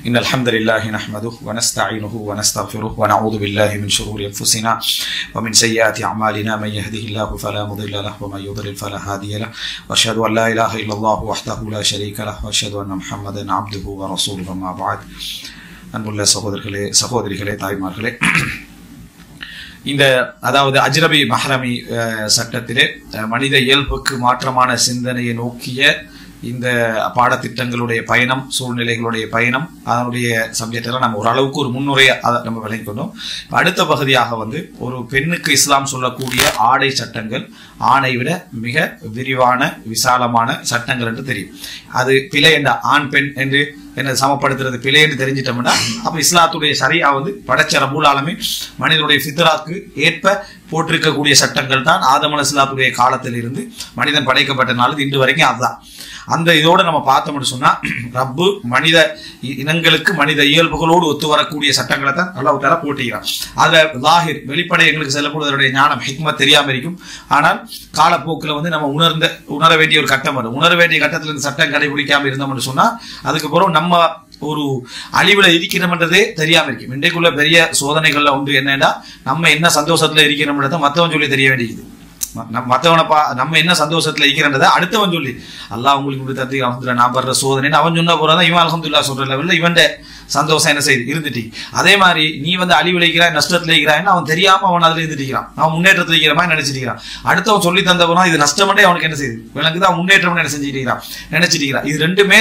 إن الحمد لله نحمده ونستعينه ونستغفره ونعوذ بالله من شرور أنفسنا ومن سيئات أعمالنا من يهده الله فلا مضل له ومن يضلل فلا هادي له وأشهد أن لا إله إلا الله وحده لا شريك له وأشهد أن محمدا عبده ورسوله أما بعد அன்புள்ள சகோதரிகளே தாய்மார்களே, இந்த அதாவது அஜ்னபி மஹ்ரமி சட்டத்திலே மனித இயல்புக்கு மாற்றமான சிந்தனையை நோக்கிய இந்த பாடத்திட்டங்களுடைய பயணம், சூழ்நிலைகளுடைய பயணம், அதனுடைய சப்ஜெக்ட் எல்லாம் நம்ம ஓரளவுக்கு ஒரு முன்னுரையை அதை நம்ம விளங்கி கொண்டோம். அடுத்த பகுதியாக ஒரு பெண்ணுக்கு இஸ்லாம் சொல்லக்கூடிய ஆடை சட்டங்கள் ஆணை விட மிக விரிவான விசாலமான சட்டங்கள் என்று தெரியும். அது பிழை என்ற ஆண் பெண் என்று என்ன சமப்படுத்துறது பிழை என்று தெரிஞ்சிட்டோம்னா அப்ப இஸ்லாத்துடைய சரியா படைச்ச ரப்பூல் ஆலமீன் மனிதனுடைய ஃபித்ராக்கு ஏற்ப போட்டிருக்கக்கூடிய சட்டங்கள் தான் ஆதம் அலைஹிஸ்ஸலாத்துடைய காலத்தில் இருந்து மனிதன் படைக்கப்பட்ட நாள் இன்று வரைக்கும் அதுதான். அந்த இதோட நம்ம பார்த்தோம்னு சொன்னா ரப்பு மனித இனங்களுக்கு மனித இயல்புகளோடு ஒத்து வரக்கூடிய சட்டங்களை தான் அல்லாஹ் தஆலா போட்டுகிறான். அதுல லாஹிர் வெளிப்படை எங்களுக்கு செல்லக்கூடியதனுடைய ஞானம் ஹிக்மத் தெரியாம இருக்கும். ஆனால் காலப்போக்கில் நம்ம உணர வேண்டிய ஒரு கட்டம் வரும். உணர வேண்டிய கட்டத்தில் இந்த சட்டம் கடைபிடிக்காம இருந்தோம்னு சொன்னா அதுக்கப்புறம் நம்ம ஒரு அழிவுல இருக்கிறோம்ன்றதே தெரியாம இருக்கும். இன்றைக்குள்ள பெரிய சோதனைகள்ல ஒன்று என்னன்னா நம்ம என்ன சந்தோஷத்துல இருக்கிறோம்ன்றத மத்தவன் சொல்லி தெரிய வேண்டியது. மத்தவனப்பா நம்ம என்ன சந்தோஷத்துல இருக்கிறன்றத அடுத்தவன் சொல்லி அல்லாஹ் உங்களுக்கு இப்படி தந்தி அல்ஹம்துலில்லாஹ் நான் படுற சோதனை அவன் சொன்ன போறதான் இவன் அல்ஹம்துலில்லாஹ் சொல்ற லெவல்ல இவன் சந்தோஷம் என்ன செய்து இருந்துட்டு, அதே மாதிரி நீ அழிவு வைக்கிறாய் நஷ்டத்துல இருக்கிறான்னு அவன் தெரியாம அவன் அதுல இருந்துட்டு அவன் முன்னேற்றத்துல இருக்கிற மாதிரி நினைச்சிட்டு அடுத்தவன் சொல்லி தந்தவனா இது நஷ்டமண்டே அவனுக்கு என்ன செய்யுது விளங்குது, அவன் முன்னேற்றம் என்ன செஞ்சுட்டு நினைச்சிட்டு இது ரெண்டுமே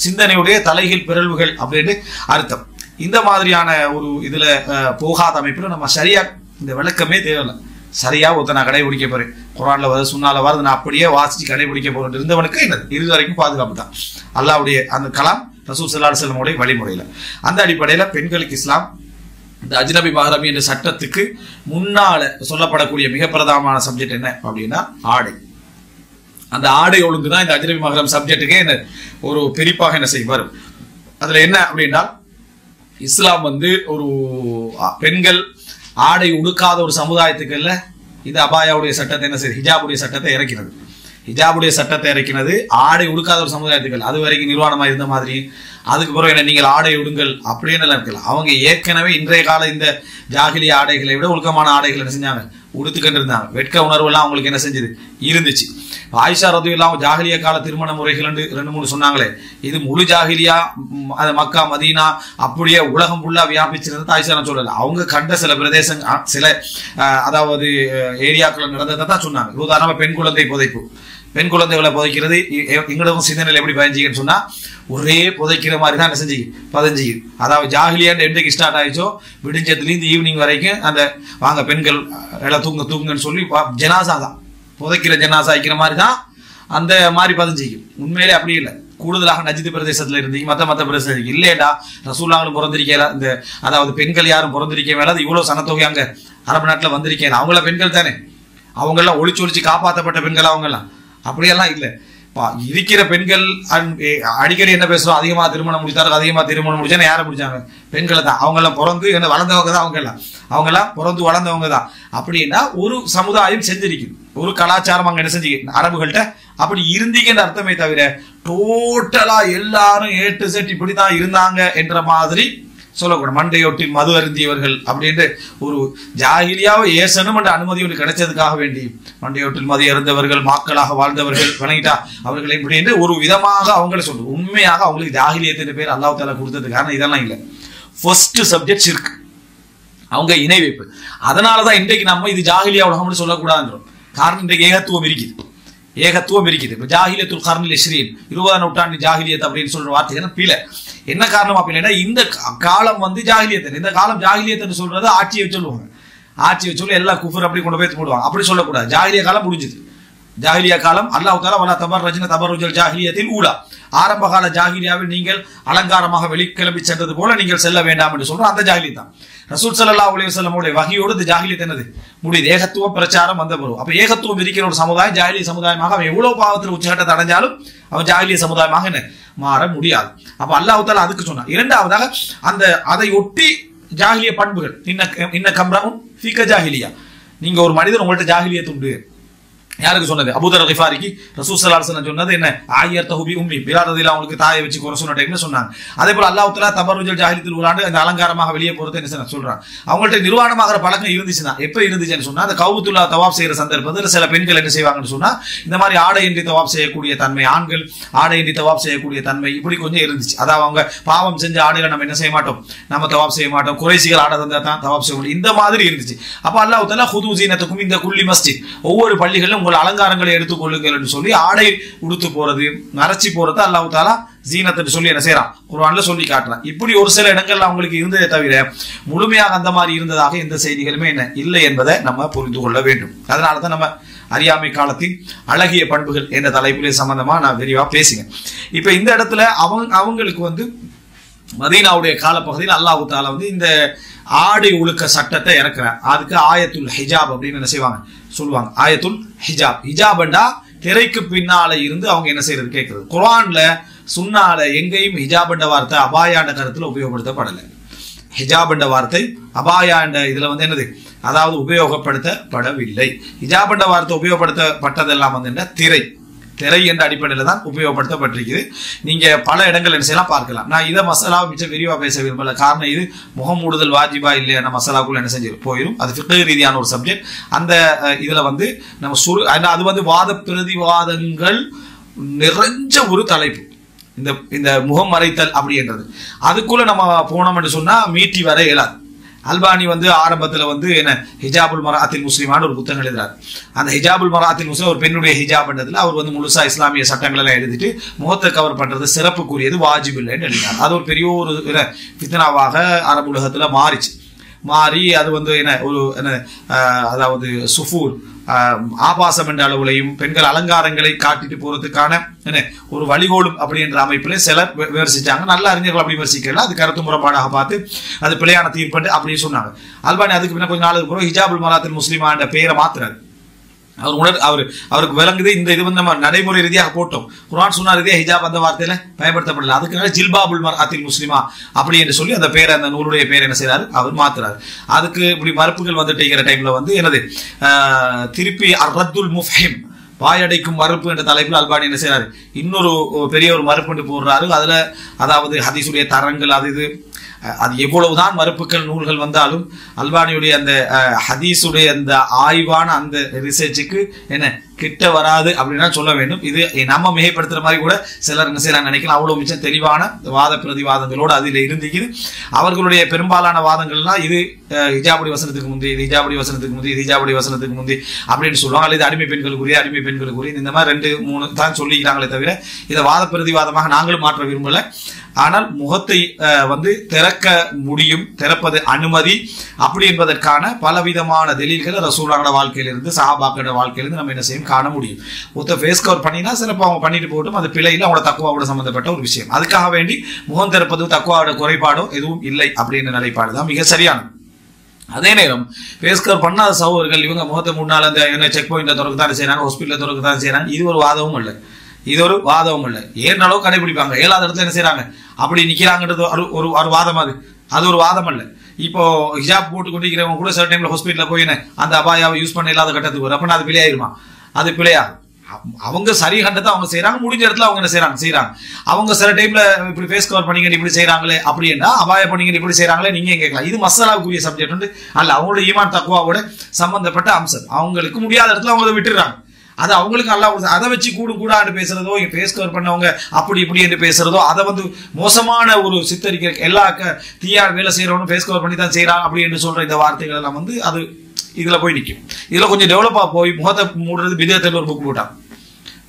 சிந்தனையுடைய தலைகீழ் பிறழ்வுகள் அப்படின்னு அர்த்தம். இந்த மாதிரியான ஒரு இதுல போகாத அமைப்புல நம்ம சரியா இந்த விளக்கமே தேவையில்லை. சரியா நான் கடைபிடிக்க போறேன், குர்ஆன்ல வருது சுன்னால வருது, நான் அப்படியே வாசிச்சு கடைபிடிக்க போறேன் இருந்தவனுக்கு என்னது இறுதி வரைக்கும் பாதுகாப்பு தான் அல்லாஹ்வுடைய அந்த கலாம் ரசூல் ஸல்லல்லாஹு அலைஹி வஸல்லம் உடைய வழிமுறையில. அந்த அடிப்படையில பெண்களுக்கு இஸ்லாம் இந்த அஜ்னபி மஹ்ரமி என்ற சட்டத்துக்கு முன்னால சொல்லப்படக்கூடிய மிக பிரதானமான சப்ஜெக்ட் என்ன அப்படின்னா ஆடை. அந்த ஆடை ஒழுங்கு தான் இந்த அஜ்னபி மஹ்ரம் சப்ஜெக்டுக்கே என்ன ஒரு பிரிப்பாக என்ன செய்ய வரும். அதுல என்ன அப்படின்னா இஸ்லாம் ஒரு பெண்கள் ஆடை உடுக்காத ஒரு சமுதாயத்துக்குள்ள இந்த அபாயாவுடைய சட்டத்தை என்ன செய்யுது, ஹிஜாபுடைய சட்டத்தை இறக்கினது. ஹிஜாபுடைய சட்டத்தை இறக்கினது ஆடை உடுக்காத ஒரு சமுதாயத்துக்கள் அது வரைக்கும் நிர்வாணமா இருந்த மாதிரி. அதுக்கு பிறகு என்ன நீங்கள் ஆடை உடுங்கள் அப்படின்னு இருக்கலாம். அவங்க ஏற்கனவே இன்றைய கால இந்த ஜாகிலிய ஆடைகளை விட ஒழுக்கமான ஆடைகள் என்ன செஞ்சாங்க உடுத்துக்கிட்டு இருந்தாங்க. வெட்க உணர்வு எல்லாம் அவங்களுக்கு என்ன செஞ்சது இருந்துச்சு. ஆயிஷா ரலியல்லாஹு ஜாகிலிய கால திருமண முறைகள் 2-3 சொன்னாங்களே, இது முழு ஜாகிலியா அது மக்கா மதீனா அப்படியே உலகம் ஃபுல்லா வியாபிச்சிருந்தது ஆயிஷா சொல்லல. அவங்க கண்ட சில பிரதேசங்கள் சில அதாவது ஏரியாக்கள் நடந்ததை தான் சொன்னாங்க. உதாரணமா பெண் குழந்தை புதைப்பு, பெண் குழந்தைகளை புதைக்கிறது எங்களுக்கும் சிந்தனையில் எப்படி பதிஞ்சிக்கன்னு சொன்னா ஒரே புதைக்கிற மாதிரி தான் என்ன செஞ்சு பதிஞ்சு. அதாவது ஜாகிலியான்னு என்றைக்கு ஸ்டார்ட் ஆயிடுச்சோ விடிஞ்சத்துலேருந்து ஈவினிங் வரைக்கும் அந்த வாங்க பெண்கள் எல்லாம் தூங்குங்கன்னு சொல்லி ஜனாசா தான் புதைக்கிற ஜனாசா வைக்கிற மாதிரி தான் அந்த மாதிரி பதிஞ்சிக்கும். உண்மையிலே அப்படி இல்லை. கூடுதலாக நஜித் பிரதேசத்துல இருந்தீங்க மற்ற பிரதேசம் இல்லையடா ரசூலுல்லாஹ்வும் பிறந்திருக்கல. இந்த அதாவது பெண்கள் யாரும் பிறந்திருக்க மேல இவ்வளவு சனத்தொகை அங்க அரபு நாட்டுல வந்திருக்கேன். அவங்கள பெண்கள் தானே, அவங்கெல்லாம் ஒளிச்சு காப்பாற்றப்பட்ட பெண்கள் அவங்கெல்லாம் அப்படியெல்லாம் இல்லை. இருக்கிற பெண்கள் அடிக்கடி என்ன பேசுறோம், அதிகமா திருமணம் முடிச்சாங்க யாரை முடிச்சாங்க பெண்களை தான். அவங்கெல்லாம் பிறந்து என்ன வளர்ந்தவங்க தான், அவங்கெல்லாம் பிறந்து வளர்ந்தவங்க தான். அப்படின்னா ஒரு சமுதாயம் செஞ்சிருக்கு, ஒரு கலாச்சாரம் அங்க என்ன செஞ்சு அரபுகள்கிட்ட அப்படி இருந்தீங்கன்ற அர்த்தமே தவிர டோட்டலா எல்லாரும் A to Z இப்படிதான் இருந்தாங்க என்ற மாதிரி சொல்லக்கூடாது. மண்டையொட்டில் மது அருந்தியவர்கள் அப்படின்ட்டு ஒரு ஜாகிலியாவை ஏசனும் என்ற அனுமதி ஒன்று கிடைச்சதுக்காக வேண்டி மண்டையொட்டில் மது அருந்தவர்கள் மக்களாக வாழ்ந்தவர்கள் வணங்கிட்டா அவர்களை இப்படி ஒரு விதமாக அவங்கள சொல்றது. உண்மையாக அவங்களுக்கு ஜாகிலியத்தின் பேர் அல்லாஹ் தஆலா கொடுத்தது காரணம் இதெல்லாம் இல்லை. ஃபர்ஸ்ட் சப்ஜெக்ட் ஷிர்க், அவங்க இணை வைப்பு. அதனாலதான் இன்றைக்கு நம்ம இது ஜாகிலியா உலகம்னு சொல்லக்கூடாதுன்றோம். காரணம் இன்றைக்கு ஏகத்துவம் இருக்குது. இப்ப ஜாகிலியத்துல் கர்னில் இஸ்ரீன் 20ஆம் நூற்றாண்டு ஜாகிலியத் அப்படின்னு சொல்ற வார்த்தை பிழை. என்ன காரணம் அப்படின்னா இந்த காலம் ஜாகிலியத், இந்த காலம் ஜாகிலியத் சொல்றது ஆட்சியை சொல்லுவாங்க. ஆட்சியை சொல்லி எல்லா குஃபர் அப்படி கொண்டு போய் போடுவாங்க. அப்படி சொல்லக்கூடாது. ஜாகிலிய காலம் முடிஞ்சது. ஜாகிலியா காலம் அல்லாஹ் தஆலா வலா தபர்ரஜ்ன தபர்ருஜல் ஜாகிலியத்தில் ஊலா, ஆரம்ப கால ஜாகிலியாவில் நீங்கள் அலங்காரமாக வெளிக்கிளம்பி சென்றது போல நீங்கள் செல்ல வேண்டாம் என்று சொல்றோம். அந்த ஜாகிலியத் தான் ரசூல் ஸல்லல்லாஹு அலைஹி வஸல்லம் உடைய வஹியோடு இந்த ஜாகிலியத் என்னது முடியுது. ஏகத்துவ பிரச்சாரம் வந்த பிறகு அப்ப ஏகத்துவம் இருக்கிற ஒரு சமுதாயம் ஜாகிலிய சமுதாயமாக அவன் எவ்வளவு பாவத்தில் உச்சகட்டத்தை அடைஞ்சாலும் அவன் ஜாகிலிய சமுதாயமாக என்ன மாற முடியாது. அப்ப அல்லாஹ் தஆலா அதுக்கு சொன்னான். இரண்டாவதாக அந்த அதை ஒட்டி ஜாகிலிய பண்புகள் இன்ன கம்ரவும் ஃபீக ஜாகிலியா, நீங்க ஒரு மனிதன் உங்கள்ட்ட ஜாகிலியத் உண்டு யாருக்கு சொன்னது? அபூதர் கிஃபாரிக்கு ரசூல் ஸல்லல்லாஹு அலைஹி வஸல்லம் சொன்னது என்ன? ஆயர்தஹு பி உம்மி, பிலால் ரலியல்லாஹு அவங்களுக்கு தாயை வச்சு குறை சொன்ன டைம்ல சொன்னாங்க. அதே போல அல்லாஹ் தஆலா தபர்ருஜல் ஜாஹிலியத்துல் ஊலான்னு அந்த அலங்காரமாக வெளியே போறதை என்ன சொல்றாங்க? அவங்கள்ட்ட நிர்வாணமாகிற பழக்கம் இருந்துச்சுன்னா எப்ப இருந்துச்சுன்னு சொன்னா அந்த கௌபத்துல்லா தவாப் செய்யற சந்தர்ப்பத்தில் சில பெண்கள் என்ன செய்வாங்கன்னு சொன்னா இந்த மாதிரி ஆடையின்றி தவாப் செய்யக்கூடிய தன்மை, ஆண்கள் ஆடையின்றி தவாப் செய்யக்கூடிய தன்மை இப்படி கொஞ்சம் இருந்துச்சு. அதாவது அவங்க பாவம் செஞ்ச ஆடைகளை நம்ம என்ன செய்ய மாட்டோம், நம்ம தவாப் செய்ய மாட்டோம், குறைசிகள் ஆடை தந்தா தான் தவாப் செய்ய முடியும், இந்த மாதிரி இருந்துச்சு. அப்ப அல்லாஹ் தஆலா ஹுது ஸீனத்துக்கும் இந்த குல்லி மஸ்ஜித், ஒவ்வொரு பள்ளிகளிலும் உங்கள் அலங்காரங்களை எடுத்துக்கொள்ளுங்கள் என்று சொல்லி ஆடை உடுத்து போறது மறைச்சி போறது அல்லாஹ் தஆலா ஜீனத் சொல்லி என்ன செய்யறான், குர்ஆன்ல சொல்லி காட்டுறான். இப்படி ஒரு சில இடங்கள்ல அவங்களுக்கு இருந்ததே தவிர முழுமையாக அந்த மாதிரி இருந்ததாக எந்த செய்திகளுமே என்ன இல்லை என்பதை நம்ம புரிந்து கொள்ள வேண்டும். அதனாலதான் நம்ம அறியாமை காலத்தின் அழகிய பண்புகள் என்ற தலைப்பிலே சம்பந்தமா நான் விரிவா பேசுகிறேன். இப்ப இந்த இடத்துல அவங்களுக்கு வந்து மதீனாவுடைய காலப்பகுதியில் அல்லாஹ் தஆலா வந்து இந்த ஆடை ஒழுக்க சட்டத்தை இறக்குறார். அதுக்கு ஆயத்துல் ஹிஜாப் அப்படின்னு என்ன செய்வாங்க சொல்லுவாங்க. ஆயத்துல் ஹிஜாப், ஹிஜாப்ண்டா திரைக்கு பின்னால இருந்து அவங்க என்ன செய்யறது கேட்கறது. குர்ஆன்ல சுன்னால எங்கேயும் ஹிஜாப் என்ற வார்த்தை அபாயாண்ட கருத்துல உபயோகப்படுத்தப்படலை. ஹிஜாப் என்ற வார்த்தை அபாயாண்ட இதுல வந்து என்னது, அதாவது உபயோகப்படுத்தப்படவில்லை. ஹிஜாப் என்ற வார்த்தை உபயோகப்படுத்தப்பட்டதெல்லாம் வந்து என்ன, திரை என்ற அடிப்படையில் தான் உபயோகப்படுத்தப்பட்டிருக்குது. நீங்க பல இடங்கள் என்ன செய்யலாம் பார்க்கலாம். நான் இதை மசாலாவை மிச்சம் விரிவா பேச விரும்பல. காரணம் இது முகமூடுதல் வாஜிபா இல்லையா மசாலாக்குள்ள என்ன செஞ்சு போயிடும். அது ஃபிக்ஹ் ரீதியான ஒரு சப்ஜெக்ட். அந்த இதுல வந்து நம்ம அது வந்து வாத பிரதிவாதங்கள் நிறைஞ்ச ஒரு தலைப்பு. இந்த முகம் மறைத்தல் அப்படின்றது அதுக்குள்ள நம்ம போனோம்னு சொன்னா மீட்டி வர இயலாது. அல்பானி வந்து ஆரம்பத்தில் வந்து என்ன ஹிஜாபுல் மராத்தில் முஸ்லிமான ஒரு புத்தகம் எழுதுறாரு. அந்த ஹிஜாபுல் மராத்தில் முஸ்லிம் ஒரு பெண்ணுடைய ஹிஜாப்ன்றதுல அவர் வந்து முழுசா இஸ்லாமிய சட்டங்கள் எல்லாம் எழுதிட்டு முகத்தை கவர் பண்றது சிறப்புக்குரியது வாஜிப் இல்லைன்னு எழுதினார். அது ஒரு பெரிய ஒரு ஃபித்னாவாக அரபு உலகத்துல மாறி அது வந்து என்ன ஒரு அதாவது சுஃபூர் ஆபாசம் என்ற அளவுலையும் பெண்கள் அலங்காரங்களை காட்டிட்டு போறதுக்கான என்ன ஒரு வழிகோலும் அப்படின்ற அமைப்புல சிலர் விமர்சிச்சாங்க. நல்ல அறிஞர்கள் அப்படி விமர்சிக்கல, அது கருத்து முறைப்பாடாக பார்த்து அது பிழையான தீர்ப்பு அப்படின்னு சொன்னாங்க. அல்பானி அதுக்கு பின்ன கொஞ்ச நாளுக்கு பிறகு ஹிஜாபுல் மராத்தில் முஸ்லிமா என்ற பெயரை மாத்துறாரு. அவருக்கு விளங்குது இந்த இது வந்து நம்ம நடைமுறை ரீதியாக போட்டோம், குர்ஆன் சுன்னா ரீதியாக ஹிஜாப் அந்த வார்த்தையில பயன்படுத்தப்படல, அதுக்காக ஜில்பாபுல் மர்அத்தில் முஸ்லிமா அப்படி என்று சொல்லி அந்த பேரை அந்த நூலுடைய பேர் என்ன செய்யறாரு அவர் மாத்துறாரு. அதுக்கு இப்படி மறுப்புகள் வந்துட்டு டைம்ல வந்து என்னது திருப்பி அர்ரத்துல் முஃஹிம் வாயடைக்கும் மறுப்பு என்ற தலைப்பில் அல்பானி என்ன செய்யறாரு இன்னொரு பெரிய ஒரு மறுப்பு போடுறாரு. அதுல அதாவது ஹதீஸுடைய தரங்கள் அது எவ்வளவுதான் மறுப்புகள் நூல்கள் வந்தாலும் அல்பானியுடைய அந்த ஹதீஸுடைய அந்த ஆய்வான அந்த ரிசர்ச்சுக்கு என்ன கிட்ட வராது அப்படின்னா சொல்ல வேண்டும். இது நம்ம மிகைப்படுத்துற மாதிரி கூட சிலர் என்ன செய்யலாம் நினைக்கலாம். அவ்வளவு மிச்சம் தெளிவான வாத பிரதிவாதங்களோடு அதில் இருந்துக்குது. அவர்களுடைய பெரும்பாலான வாதங்கள்லாம் இது ஹிஜாபுடைய வசனத்துக்கு முந்தி, இது ஹிஜாபுடைய வசனத்துக்கு முந்தி, இது ஹிஜாபுடைய வசனத்துக்கு முந்தி அப்படின்னு சொல்லுவாங்க. அல்லது அடிமை பெண்களுக்குரிய இந்த மாதிரி 2-3 தான் சொல்லிக்கிறாங்களே தவிர இதை வாத பிரதிவாதமாக நாங்களும் மாற்ற விரும்பல. ஆனால் முகத்தை வந்து திறக்க முடியும், திறப்பது அனுமதி அப்படி என்பதற்கான பலவிதமான தெலீல்களை ரசூலுல்லாஹ்வோட வாழ்க்கையிலிருந்து சஹாபாக்களோட வாழ்க்கையிலிருந்து நம்ம என்ன செய்யும் காண முடியும். ஒருத்தர் ஃபேஸ் கவர் பண்ணினா சிறப்பாக அவங்க பண்ணிட்டு போட்டும், அது பிழையில் அவங்களோட தக்குவாவோட சம்பந்தப்பட்ட ஒரு விஷயம். அதுக்காக வேண்டி முகம் திறப்பது தக்குவாவோட குறைபாடோ எதுவும் இல்லை அப்படின்ற நிலைப்பாடு தான் மிக சரியானது. அதே நேரம் ஃபேஸ் கவர் பண்ணாத சகோதரர்கள் இவங்க முகத்தை முன்னால அந்த என்ன செக் பாயிண்ட்ல திறக்க தான் செய்யறாங்க, ஹாஸ்பிட்டல திறக்க தான் செய்யறாங்க. இது ஒரு வாதமும் இல்லை, ஏன் அளவு கடைபிடிப்பாங்க, ஏழாவது இடத்துல என்ன செய்யறாங்க அப்படி நிக்கிறாங்கன்றது ஒரு வாதம். அது ஒரு வாதம் அல்ல. இப்போ ஹிஜாப் போட்டு கொண்டிருக்கிறவங்க கூட சில டைம்ல ஹாஸ்பிட்டல போய் அந்த அபாயாவை யூஸ் பண்ண இல்லாத கட்டத்துக்கு வரும். அப்படின்னா அது பிழையாயிருமா? அது பிழையாது. அவங்க சரி கண்டத்தை அவங்க செய்யறாங்க, முடிஞ்ச இடத்துல அவங்க என்ன செய்யறாங்க. அவங்க சில டைம்ல இப்படி ஃபேஸ் கவர் பண்ணிங்க இப்படி செய்யறாங்களே அப்படின்னா அபாய பண்ணிங்க இப்படி செய்யறாங்களே நீங்க கேட்கலாம். இது மசாலாவுக்குரிய சப்ஜெக்ட் வந்து அல்ல, அவங்களோட ஈமான் தக்குவாவோட சம்பந்தப்பட்ட அம்சம். அவங்களுக்கு முடியாத இடத்துல அவங்க விட்டுறாங்க. அது அவங்களுக்கு நல்லா அதை வச்சு கூடாண்டு பேசுறதோ, ஃபேஸ் கவர் பண்ணவங்க அப்படி இப்படி என்று பேசுறதோ அதை வந்து மோசமான ஒரு சித்தரிக்கிற எல்லா தீயா வேலை செய்யறவனும் ஃபேஸ் கவர் பண்ணி தான் செய்யறான் அப்படி என்று சொல்ற இந்த வார்த்தைகள் எல்லாம் வந்து அது இதுல போய் நிற்கும். இதுல கொஞ்சம் டெவலப்பா போய் முகத்தை மூடுறது பிதஅத்னு ஒரு புக் போட்டான்.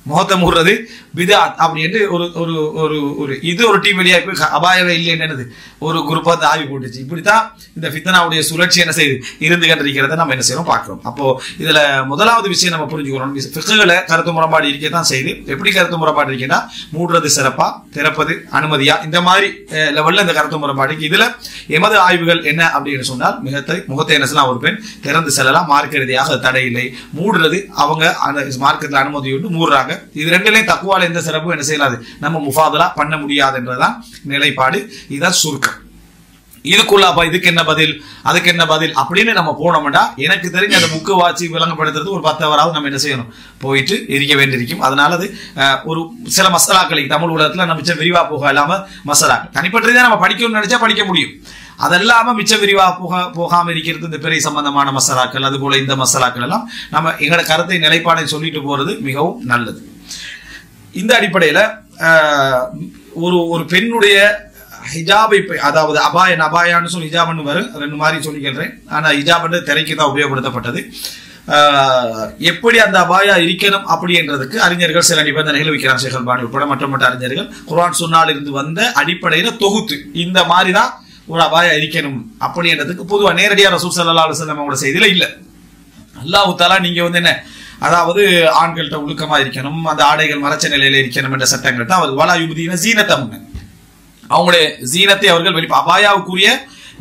முகத்தை மூடுறது பிதஅத் அப்படி என்று ஒரு இது ஒரு டீம் வெளியாக போய் அபாயவே இல்லை என்னது ஒரு குரூப் வந்து ஆய்வு போட்டுச்சு. இப்படித்தான் இந்த ஃபித்னாவுடைய சுழற்சி என்ன செய்யுது இருந்து கண்டிருக்கிறத நம்ம என்ன செய்யறோம் பார்க்கிறோம். அப்போ இதுல முதலாவது விஷயம் நம்ம புரிஞ்சுக்கிறோம், ஃபிக்ஹ்ல கருத்து முறைப்பாடு இருக்கதான் செய்யுது. எப்படி கருத்து முறைப்பாடு இருக்குன்னா மூடுறது சிறப்பா, திறப்பது அனுமதியா, இந்த மாதிரி லெவல்ல இந்த கருத்து முறைப்பாடு. இதுல எமது ஆய்வுகள் என்ன அப்படின்னு சொன்னால் முகத்தை என்ன செய்யலாம், ஒரு பெண் திறந்து செல்லலாம், மார்க்க ரீதியாக தடை இல்லை. மூடுறது அவங்க மார்க்கத்தில் அனுமதி உண்டு மூடுறாங்க. இது ரெண்டுலையும் தக்குவால எந்த சிறப்பும் என்ன செய்யலாது நம்ம முஃபாதலா பண்ண முடியாது என்றதான் நிலைப்பாடு. இதுதான் சுருக்கம். இதுக்குள்ள இதுக்கு என்ன பதில், அதுக்கு என்ன பதில் அப்படின்னு நம்ம போனோம்னா எனக்கு தெரிஞ்ச அந்த புக்கு வாட்சி விளங்கப்படுத்துறது ஒரு 10 ஹவராவது நம்ம என்ன செய்யணும், போயிட்டு இருக்க வேண்டியிருக்கும். அதனால அது ஒரு சில மசாலாக்களுக்கு தமிழ் உலகத்துல நம்ம மிச்சம் விரிவா போக இல்லாம மசாலாக்கள் தனிப்பட்டதான் நம்ம படிக்கணும்னு நினைச்சா படிக்க முடியும். அதெல்லாம மிச்ச விரிவா போகாம இருக்கிறது இந்த பிறை சம்பந்தமான மசாலாக்கள், அது போல இந்த மசாலாக்கள் எல்லாம் நம்ம எங்களோட கருத்தை நிலைப்பாடை சொல்லிட்டு போறது மிகவும் நல்லது. இந்த அடிப்படையில ஒரு பெண்ணுடைய ஹிஜாபை, அதாவது அபாயான்னு சொல்லி ஹிஜாப்னு வரும், 2 மாதிரி சொல்லிக்கிறேன். ஆனா ஹிஜாப்னு திரைக்கு தான் உபயோகப்படுத்தப்பட்டது. எப்படி அந்த அபாயா இருக்கணும் அப்படின்றதுக்கு அறிஞர்கள் சில நிபந்தனைகள் வைக்கிறார். ஷேக் அல்பானி உட்பட மற்ற அறிஞர்கள் குர்ஆன் சுன்னால இருந்து வந்த அடிப்படையில தொகுத்து இந்த மாதிரி தான் ஒரு அபாயா இருக்கணும் அப்படின்றதுக்கு பொதுவா நேரடியா ரசூல் ஸல்லல்லாஹு அலைஹி வஸல்லம் அவங்களோட செய்தியில இல்ல. அல்லாஹ் தஆலா நீங்க என்ன, அதாவது ஆண்கள்கிட்ட ஒழுக்கமா இருக்கணும், அந்த ஆடைகள் மறைச்ச நிலையில இருக்கணும் என்ற சட்டங்கள் தான் அவர் வலா யுப்தீன ஸீனத்தஹுன்ன, அவங்களுடைய ஜீனத்தை அவர்கள் அபாயாவுக்குரிய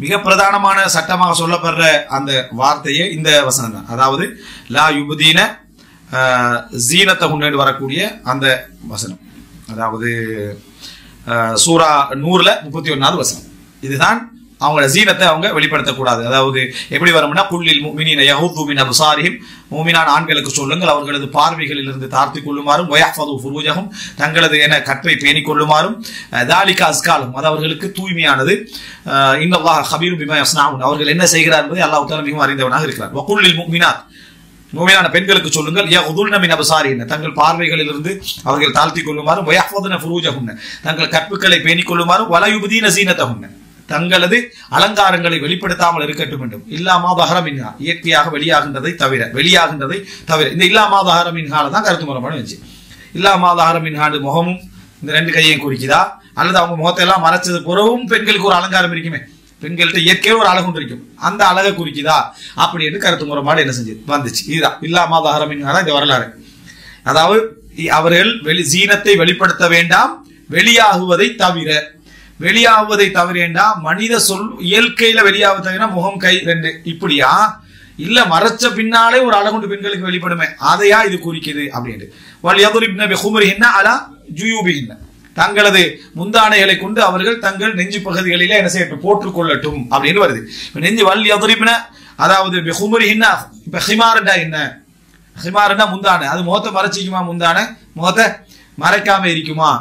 மிக பிரதானமான சட்டமாக சொல்லப்படுற அந்த வார்த்தையே இந்த வசனம் தான். அதாவது லா யுப்தீன ஸீனத்தஹுன்ன வரக்கூடிய அந்த வசனம், அதாவது சூரா 100ல 31வது வசனம். இதுதான் அவங்களோட ஜீனத்தை அவங்க வெளிப்படுத்தக்கூடாது. அதாவது எப்படி வரும்னா, குல்லில் முஃமினீன யஹுது மின் அப்சாரிஹிம், மூமினான ஆண்களுக்கு சொல்லுங்கள் அவர்களது பார்வைகளில் இருந்து தாழ்த்திக் கொள்ளுமாறும், வயஹ்ஃபது ஃபுரூஜஹும் தங்களது கற்பை பேணிக் கொள்ளுமாறும், தாலிக அஸ்காலும் அது அவர்களுக்கு தூய்மையானது, இன்னல்லாஹ கபீரும் பிமா யஸ்னஊன் அவர்கள் என்ன செய்கிறார் என்பதை அல்லாஹ் தஆலா மிகவும் அறிந்தவனாக இருக்கிறார். வகுல்லில் முஃமினாத் மூமினான பெண்களுக்கு சொல்லுங்கள் யஹுதுன மின் அப்சாரிஹின் தங்கள் பார்வைகளில் இருந்து அவர்கள் தாழ்த்திக் கொள்ளுமாறும், வயஹ்ஃபதுன ஃபுரூஜஹுன் தங்கள் கற்புகளை பேணிக் கொள்ளுமாறும், வலா யுப்தீன ஸீனத்தஹுன் தங்களது அலங்காரங்களை வெளிப்படுத்தாமல் இருக்கட்டும் என்றும், இல்லாமா தஹரமின்ஹா இயற்கையாக வெளியாகின்றதை தவிர இந்த இல்லாமா தஹரமின்ஹால தான் கருத்து முறைப்பாடு வந்துச்சு. இல்லாமா தஹரமின்ஹாண்டு முகமும் இந்த 2 கையையும் குறிக்குதா, அல்லது அவங்க முகத்தை எல்லாம் மறைச்சது பிறகும் பெண்களுக்கு ஒரு அலங்காரம் இருக்குமே, பெண்கள்கிட்ட இயற்கையாக ஒரு அழகு இருக்கும், அந்த அழகை குறிக்குதா அப்படின்னு கருத்து முறைப்பாடு என்ன செஞ்சு வந்துச்சு. இதுதான் இல்லாமா தஹரமின்ஹா இந்த வரலாறு. அதாவது அவர்கள் ஜீனத்தை வெளிப்படுத்த வேண்டாம், வெளியாகுவதை தவிரேண்டா மனித சொல் இயற்கையில வெளியாகுதுன்னா முகம் கை 2 இப்படியா, இல்ல மறைச்ச பின்னாலே ஒரு அழகுண்டு பெண்களுக்கு வெளிப்படுமே அதையா இது குறிக்குது அப்படின்ட்டு. வல்யதுரிப்ன பிஹும்ரிஹின்ன அலா ஜுயூபிஹின்ன தங்களது முந்தானைகளை கொண்டு அவர்கள் தங்கள் நெஞ்சு பகுதிகளிலே என்ன செய்யட்டும், போட்டுக் கொள்ளட்டும் அப்படின்னு வருது. நெஞ்சு வல்யதுரிப்ன, அதாவது பிஹும்ரிஹின்ன, இப்ப ஹிமாரண்டா என்ன, ஹிமாரண்டா முந்தானை, அது முகத்தை மறைச்சிக்குமா, முந்தானை முகத்தை மறைக்காம இருக்குமா,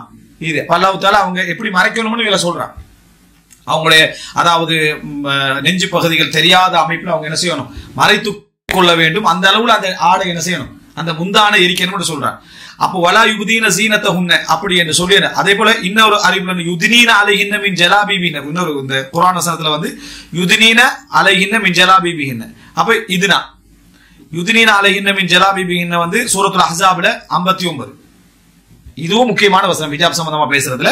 இது அல்லாஹ் தஆலா அவங்க எப்படி மறைக்கணும்னு இவங்க சொல்றாங்க. அவங்களுடைய அதாவது நெஞ்சு பகுதிகள் தெரியாத அமைப்புல அவங்க என்ன செய்யணும், மறைத்து கொள்ள வேண்டும். அந்த அளவுல அந்த ஆடை என்ன செய்யணும், அந்த முந்தானை இருக்கணும்னு சொல்றாங்க. அப்போ வலா யுப்தீன ஸீனத்தஹுன்ன அப்படி என்று சொல்லி, அதே போல இன்னொரு அறிவுல யுத்னீன அலைஹின்ன மின் ஜலாபிபிஹின்ன, இன்னொரு இந்த குர்ஆன் வசனத்துல யுத்னீன அலைஹின்ன மின் ஜலாபிபிஹின்ன, அப்ப இதுனா யுத்னீன அலைஹின்ன மின் ஜலாபிபிஹின்ன சூரத்துல் அஹ்ஸாப்ல 59. இதுவும் முக்கியமான வசனம் ஹிஜாப் சம்பந்தமா பேசுறதுல.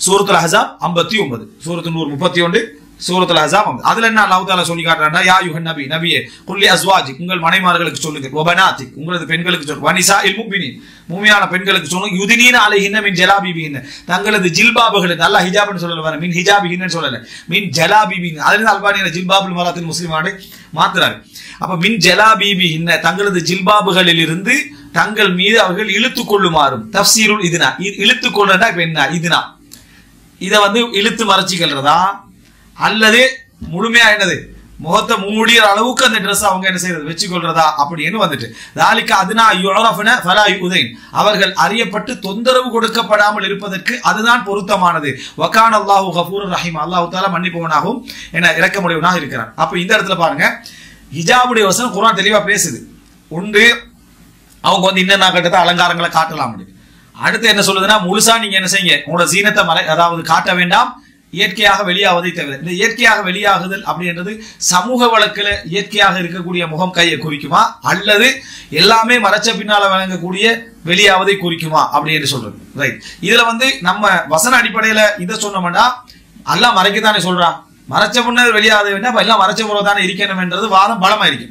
சூரத்துல் அஹ்ஸாப் 59, சூரத்துல் நூர் 31, சூரத்துல் அஹ்ஸாப் 50. அதுல என்ன அல்லாஹ் தஆலா சொல்லி காட்டுறான்னா, யா யுஹன் நபி, நபியே குல்லி அஸ்வாஜிக் உங்கள் மனைமார்களுக்கு சொல்லுங்கள், வபனாத்திக் உங்களது பெண்களுக்கு சொல்லுங்கள், வனிசாஇல் முஃமினீன் மூமினான பெண்களுக்கு சொல்லுங்க, யுத்னீன அலைஹின்ன மின் ஜலாபிபிஹின்ன தங்களது ஜில்பாபுகள், அல்லாஹ் ஹிஜாப்னு சொல்லல, மின் ஹிஜாபிஹின்னு சொல்லல, மின் ஜலாபிபிஹின். அதுல அல்பானியில ஜில்பாபுல் மராத்தில் முஸ்லிமாடு மாத்துறாங்க. அப்ப மின் ஜலாபிபிஹின்ன தங்களது ஜில்பாபுகளில் இருந்து தங்கள் மீது அவர்கள் இழுத்துக் கொள்ளுமாறும். தஃப்சீருல் இதுனா, இழுத்துக் கொள்றதா இப்ப என்ன, இதுனா இத இழுத்து மறைச்சிக்கிறதா, அல்லது முழுமையா என்னது முகத்தை மூடிய அளவுக்கு அந்த ட்ரெஸ் அவங்க என்ன செய்யறது வச்சுக்கொள்றதா அப்படின்னு வந்துட்டு. தாலிக அதுனா யுரஃபன ஃபலா யுதைன் அவர்கள் அறியப்பட்டு தொந்தரவு கொடுக்கப்படாமல் இருப்பதற்கு அதுதான் பொருத்தமானது. வகான அல்லாஹு கஃபூருர் ரஹீம் அல்லாஹ் தஆலா மன்னிப்பவனாகவும் என்ன இரக்கமுடையவனாக இருக்கிறான். அப்ப இந்த இடத்துல பாருங்க, ஹிஜாபுடைய வசனம் குர்ஆன் தெளிவா பேசுது. ஒன்று அவங்க இன்னென்ன கட்டத்தை அலங்காரங்களை காட்டலாம். அடுத்து என்ன சொல்லுதுன்னா, முழுசா நீங்க என்ன செய்யுங்க, உங்களோட சீனத்தை அதாவது காட்ட வேண்டாம், இயற்கையாக வெளியாவதை தவிர. இந்த இயற்கையாக வெளியாகுதல் அப்படின்றது சமூக வழக்கில் இயற்கையாக இருக்கக்கூடிய முகம் கையை குறிக்குமா, அல்லது எல்லாமே மறைச்ச பின்னால வழங்கக்கூடிய வெளியாவதை குறிக்குமா அப்படின்னு சொல்றது. ரைட். இதுல நம்ம வசன அடிப்படையில இதை சொன்னோம்னா, எல்லாம் மறைக்கத்தானே சொல்றான், மறைச்ச முன்னர் வெளியாத வேண்டாம், எல்லாம் மறைச்ச முறைதானே இருக்கணும் என்றது வாதம் பலமா இருக்கு.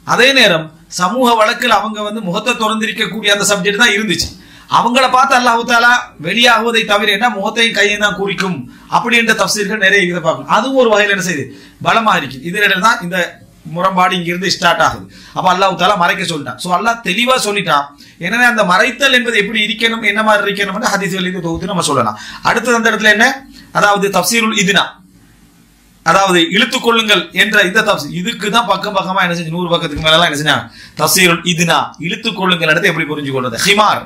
அதே நேரம் சமூக வழக்கில் அவங்க முகத்தை திறந்திருக்கக்கூடிய அந்த சப்ஜெக்ட் தான் இருந்துச்சு. அவங்கள பார்த்து அல்லாஹ் தஆலா வெளியாகுவதை தவிர என்ன முகத்தையும் கையையும் தான் குறிக்கும் அப்படின்ற தஃப்சீர்கள் நிறைய இதை பார்க்கணும். அதுவும் ஒரு வகையில் என்ன செய்யுது, பலமா இருக்கு. இதனால தான் இந்த முரண்பாடு இங்கிருந்து ஸ்டார்ட் ஆகுது. அப்ப அல்லாஹ் தஆலா மறைக்க சொல்லிட்டான். சோ அல்லாஹ் தெளிவா சொல்லிட்டான். எனவே அந்த மறைத்தல் என்பது எப்படி இருக்கணும், என்ன மாதிரி இருக்கணும் ஹதீஸ்களில் தொகுத்து நம்ம சொல்லலாம். அடுத்தது அந்த இடத்துல என்ன, அதாவது தஃப்சீருல் இதுனா அதாவது இழுத்துக் கொள்ளுங்கள் என்ற இந்த தப்சீர் இதுக்கு தான் பக்கம் பக்கமா என்ன செஞ்சு 100 பக்கத்துக்கு மேல என்ன செஞ்சா தப்சீருல் இத்னா இழுத்துக் கொள்ளுங்கள் இடத்தை எப்படி புரிஞ்சு கொள்வது ஹிமார்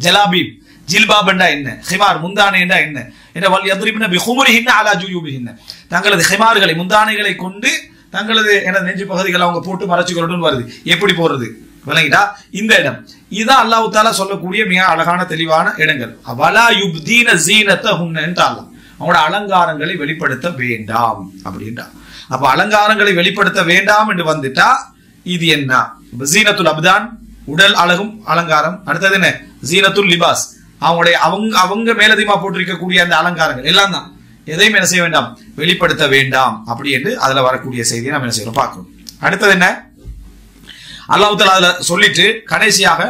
ஜலாபீப் ஜில்பாப் என்றா என்ன ஹிமார் முந்தானை என்றா என்ன என்ற வல் யத்ரிப்ன பிஹுமுரிஹின்ன அலா ஜுயூபிஹின்ன தங்களது ஹிமார்களை முந்தானைகளை கொண்டு தங்களது எனது நெஞ்சு பகுதிகளை அவங்க போட்டு மறைச்சு கொள்ளணும்னு வருது எப்படி போறது விளங்கிட்டா இந்த இடம் இதுதான் அல்லாஹ் தஆலா சொல்லக்கூடிய மிக அழகான தெளிவான இடங்கள் வலா யுப்தீன ஸீனத்தஹுன்ன என்றால் அவங்களோட அலங்காரங்களை வெளிப்படுத்த வேண்டாம் அப்படின்றா அப்ப அலங்காரங்களை வெளிப்படுத்த வேண்டாம் என்று வந்துட்டா இது என்ன ஜீனத்துல் அப்தான் உடல் அழகும் அலங்காரம் அடுத்தது என்ன ஜீனத்துல் லிபாஸ் அவங்களுடைய அவங்க மேலதிகமா போட்டிருக்கக்கூடிய அந்த அலங்காரங்கள் எல்லாம் தான் எதையும் என்ன செய்ய வேண்டாம் வெளிப்படுத்த வேண்டாம் அப்படி என்று அதுல வரக்கூடிய செய்தியை நம்ம என்ன செய்யறோம் பார்க்கணும் அடுத்தது என்ன அல்லாஹ் தஆலா அதுல சொல்லிட்டு கடைசியாக